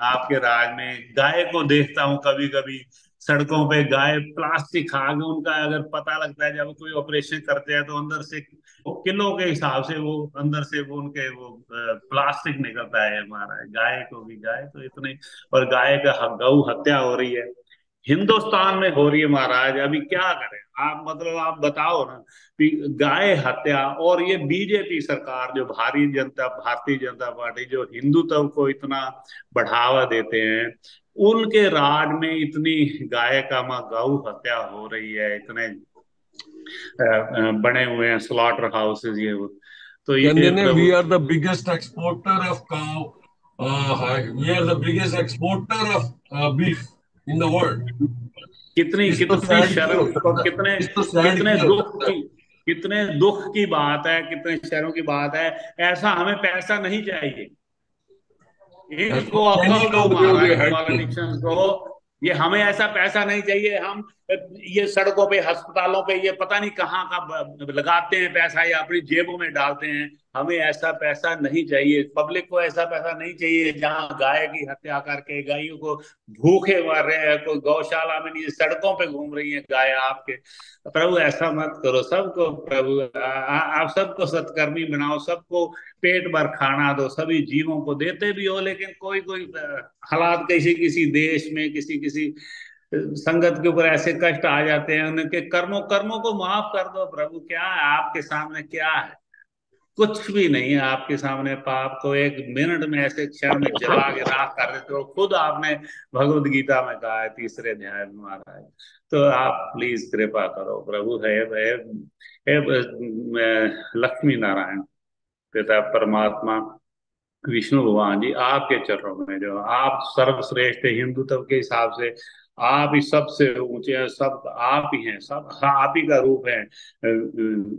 आपके राज में। गाय को देखता हूँ कभी कभी सड़कों पे, गाय प्लास्टिक खा के, उनका अगर पता लगता है जब कोई ऑपरेशन करते हैं तो अंदर से किलो के हिसाब से वो अंदर से वो उनके वो प्लास्टिक निकलता है हमारा। गाय को भी, गाय तो इतने, और गाय का गौ हत्या हो रही है हिंदुस्तान में, हो रही है महाराज। अभी क्या करें आप, मतलब आप बताओ ना कि गाय हत्या, और ये बीजेपी सरकार जो भारतीय जनता पार्टी जो हिंदुत्व को इतना बढ़ावा देते हैं, उनके राज में इतनी गाय का गौ हत्या हो रही है, इतने बने हुए हैं स्लॉटर हाउसेज ये वो। तो कहते ये ने प्रभु we are the biggest exporter of cow, we are the biggest exporter of beef in the world. कितनी इसको कितनी सैड की शर्म हो और सकता है, कितने इसको सैड कितने की हो दुख सकता की, कितने दुख की बात है, कितने शर्म की बात है। ऐसा हमें पैसा नहीं चाहिए। है। इनको Many अकल दो लोग जो महाराज, है पॉलिटिशियंस को। ये हमें ऐसा पैसा नहीं चाहिए। हम ये सड़कों पे, अस्पतालों पे, ये पता नहीं कहाँ का लगाते हैं पैसा या अपनी जेबों में डालते हैं। हमें ऐसा पैसा नहीं चाहिए। पब्लिक को ऐसा पैसा नहीं चाहिए जहां गाय की हत्या करके गायों को भूखे मार रहे हैं, कोई गौशाला में नहीं, सड़कों पे घूम रही है गाय आपके। प्रभु ऐसा मत करो। सबको प्रभु आप सबको सत्कर्मी बनाओ, सबको पेट भर खाना दो, सभी जीवों को देते भी हो। लेकिन कोई कोई हालात किसी किसी देश में, किसी किसी संगत के ऊपर ऐसे कष्ट आ जाते हैं, उनके कर्मों कर्मों को माफ कर दो प्रभु। क्या है आपके सामने, क्या है? कुछ भी नहीं है आपके सामने। पाप को एक मिनट में, ऐसे क्षण में जला के राख कर देते हो। खुद आपने भगवत गीता में कहा है 3रे अध्याय में महाराज। तो आप प्लीज कृपा करो प्रभु। है लक्ष्मी नारायण पिता परमात्मा विष्णु भगवान जी, आपके चरणों में जो आप सर्वश्रेष्ठ हिंदुत्व के हिसाब से आप ही सबसे ऊंचे हैं। सब आप ही हैं, सब आप ही का रूप है।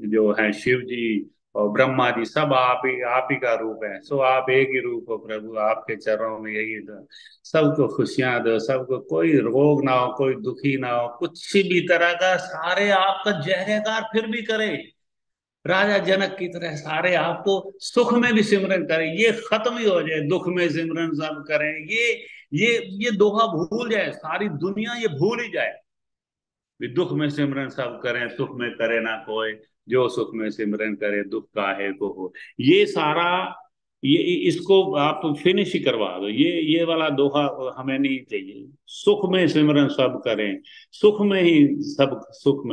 जो है शिव जी और ब्रह्मा जी, सब आप ही का रूप है। सो आप एक ही रूप हो प्रभु। आपके चरणों में यही दो, सबको खुशियां दो, सबको कोई रोग ना हो, कोई दुखी ना हो, कुछ भी तरह का। सारे आपका जय जयकार फिर भी करे, राजा जनक की तरह सारे आपको सुख में भी सिमरन करें। ये खत्म ही हो जाए, दुख में सिमरन सब करें। ये दोहा भूल जाए, सारी दुनिया ये भूल ही जाए। भी दुख में सिमरन सब करें, सुख में करे ना कोई। जो सुख में सिमरन करे, दुख काहे को हो। ये सारा, ये इसको आप फिनिश ही करवा दो। ये वाला दोहा हमें नहीं चाहिए। सुख में सिमरन सब करें, सुख में ही सब, सुख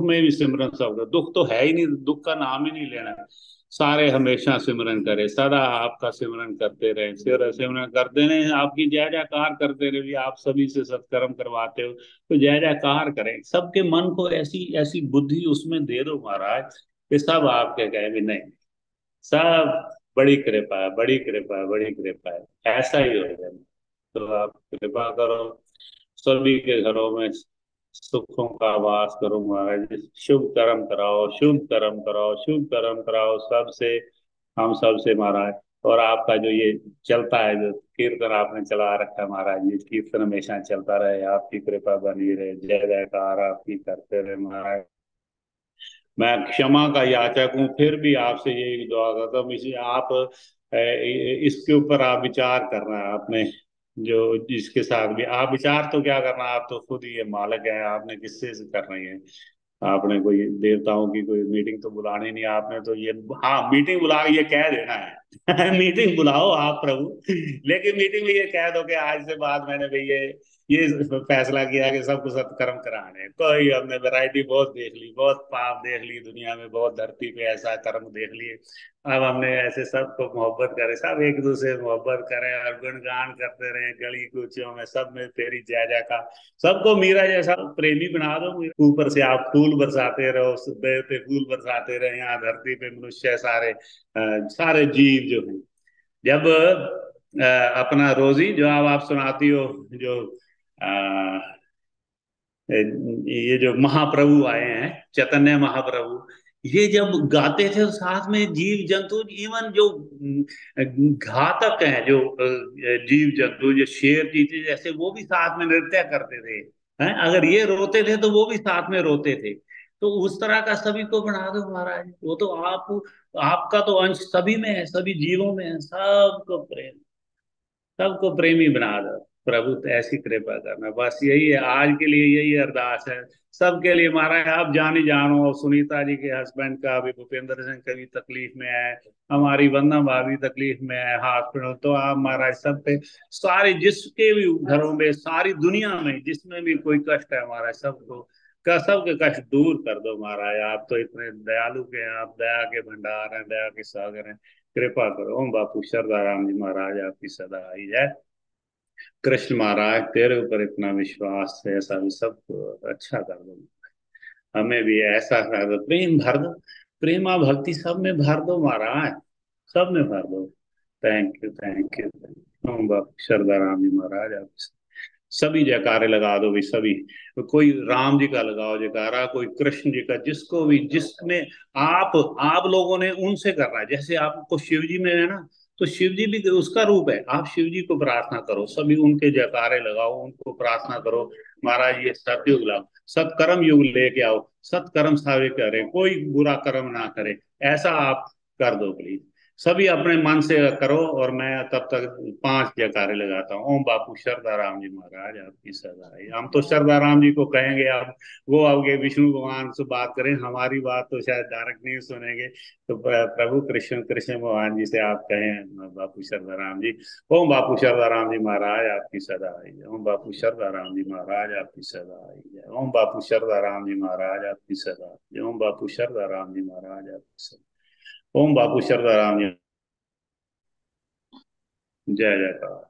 में भी सिमरन सब करें। दुख तो है ही नहीं, दुख का नाम ही नहीं लेना। सारे हमेशा सिमरन करें, सदा आपका सिमरन करते रहे, सिमरन करते रहे, आपकी जय जयकार करते रहे। आप सभी से सत्कर्म करवाते हो तो जय जयकार करें। सबके मन को ऐसी ऐसी बुद्धि उसमें दे दो महाराज कि सब आपके कहे भी नहीं, सब बड़ी कृपा है, बड़ी कृपा है, बड़ी कृपा है। ऐसा ही हो जाए। तो आप कृपा करो, सभी के घरों में सुखों का वास करो महाराज। शुभ कर्म कराओ, शुभ कर्म कराओ, शुभ कर्म कराओ सबसे, हम सबसे महाराज। और आपका जो ये चलता है, जो कीर्तन आपने चला रखा है महाराज, ये कीर्तन हमेशा चलता रहे, आपकी कृपा बनी रहे, जय जयकार आपकी करते रहे महाराज। मैं क्षमा का याचक हूँ, फिर भी आपसे यही दुआ करता हूँ, इसे आप इसके ऊपर आप विचार करना है। आपने जो जिसके साथ भी आप विचार तो क्या करना, आप तो खुद ही ये मालिक है, आपने किससे से करना है। आपने कोई देवताओं की कोई मीटिंग तो बुलानी नहीं। आपने तो ये, हाँ मीटिंग बुला के ये कह देना है मीटिंग बुलाओ आप प्रभु, लेकिन मीटिंग में ये कह दो कि आज से बाद मैंने भाई ये फैसला किया कि सबको सत्कर्म कराने। कोई हमने वैरायटी बहुत देख ली, बहुत पाप देख ली दुनिया में, बहुत धरती पे ऐसा कर्म देख लिए। अब हमने ऐसे सबको मोहब्बत करें, सब एक दूसरे से मोहब्बत करें और गुणगान करते रहे गली कूचियों में, सब में तेरी जय जयकार। सबको मीरा जैसा प्रेमी बना दो। ऊपर से आप फूल बरसाते रहो, देवते फूल बरसाते रहे, यहाँ धरती पे मनुष्य सारे सारे जीव जो हैं। जब अपना रोजी जो आप सुनाती हो, जो ये जो महाप्रभु आए हैं, चैतन्य महाप्रभु, ये जब गाते थे तो साथ में जीव जंतु, इवन जो घातक हैं, जो जीव जंतु, जो शेर चीते जैसे, वो भी साथ में नृत्य करते थे। हैं, अगर ये रोते थे तो वो भी साथ में रोते थे। तो उस तरह का सभी को बना दो महाराज। वो तो आपका तो अंश सभी में है, सभी जीवों में है। सबको प्रेमी बना दो प्रभु। तो ऐसी कृपा करना, बस यही है आज के लिए, यही अरदास है सबके लिए महाराज। आप जानी जानो, सुनीता जी के हस्बैंड का भी, भूपेंद्र सिंह कभी तकलीफ में है, हमारी वंदना भाभी तकलीफ में है हॉस्पिटल। तो आप महाराज सब पे, सारे जिसके भी घरों में, सारी दुनिया में जिसमें भी कोई कष्ट है महाराज, सबको सबके कष्ट दूर कर दो महाराज। आप तो इतने दयालु के हैं, आप दया के भंडार हैं, दया के सागर हैं। कृपा करो। ओम बापू श्रद्धाराम जी महाराज आपकी सदा आई है। कृष्ण महाराज तेरे ऊपर इतना विश्वास है, ऐसा भी सब अच्छा कर दो, हमें भी ऐसा कर दो, प्रेम भर दो। प्रेमा भक्ति सब में भर दो महाराज, सब में भर दो। Thank you, thank you, thank you. ओम बाप शारदा राम जी महाराज, आप सभी जयकारे लगा दो भाई, सभी। कोई राम जी का लगाओ जयकारा, कोई कृष्ण जी का, जिसको भी, जिसमें आप लोगों ने उनसे करना है। जैसे आपको शिव जी में है ना, तो शिव जी भी उसका रूप है। आप शिव जी को प्रार्थना करो, सभी उनके जयकारे लगाओ, उनको प्रार्थना करो। महाराज ये सतयुग लाओ, सत्कर्म युग लेके आओ, सत्कर्म सावे करे, कोई बुरा कर्म ना करे, ऐसा आप कर दो प्लीज। सभी अपने मन से करो, और मैं तब तक 5 जयकारे लगाता हूँ। ओम बापू शारदा राम जी महाराज, आपकी सदा। हम तो शारदा राम जी को कहेंगे, आप वो आओगे विष्णु भगवान से बात करें, हमारी बात तो शायद डायरेक्ट नहीं सुनेंगे, तो प्रभु कृष्ण कृष्ण भगवान जी से आप कहें बापू शारदा राम जी। ओम बापू शारदा राम जी महाराज, आपकी सदा आई जय। ओम बापू शारदा राम जी महाराज, आपकी सदा आई जय। ओम बापू शारदा राम जी महाराज, आपकी सदा जय। ओम बापू शारदा राम जी महाराज, आपकी सदा। ओम बापू शारदा राम जी, जय जयकार।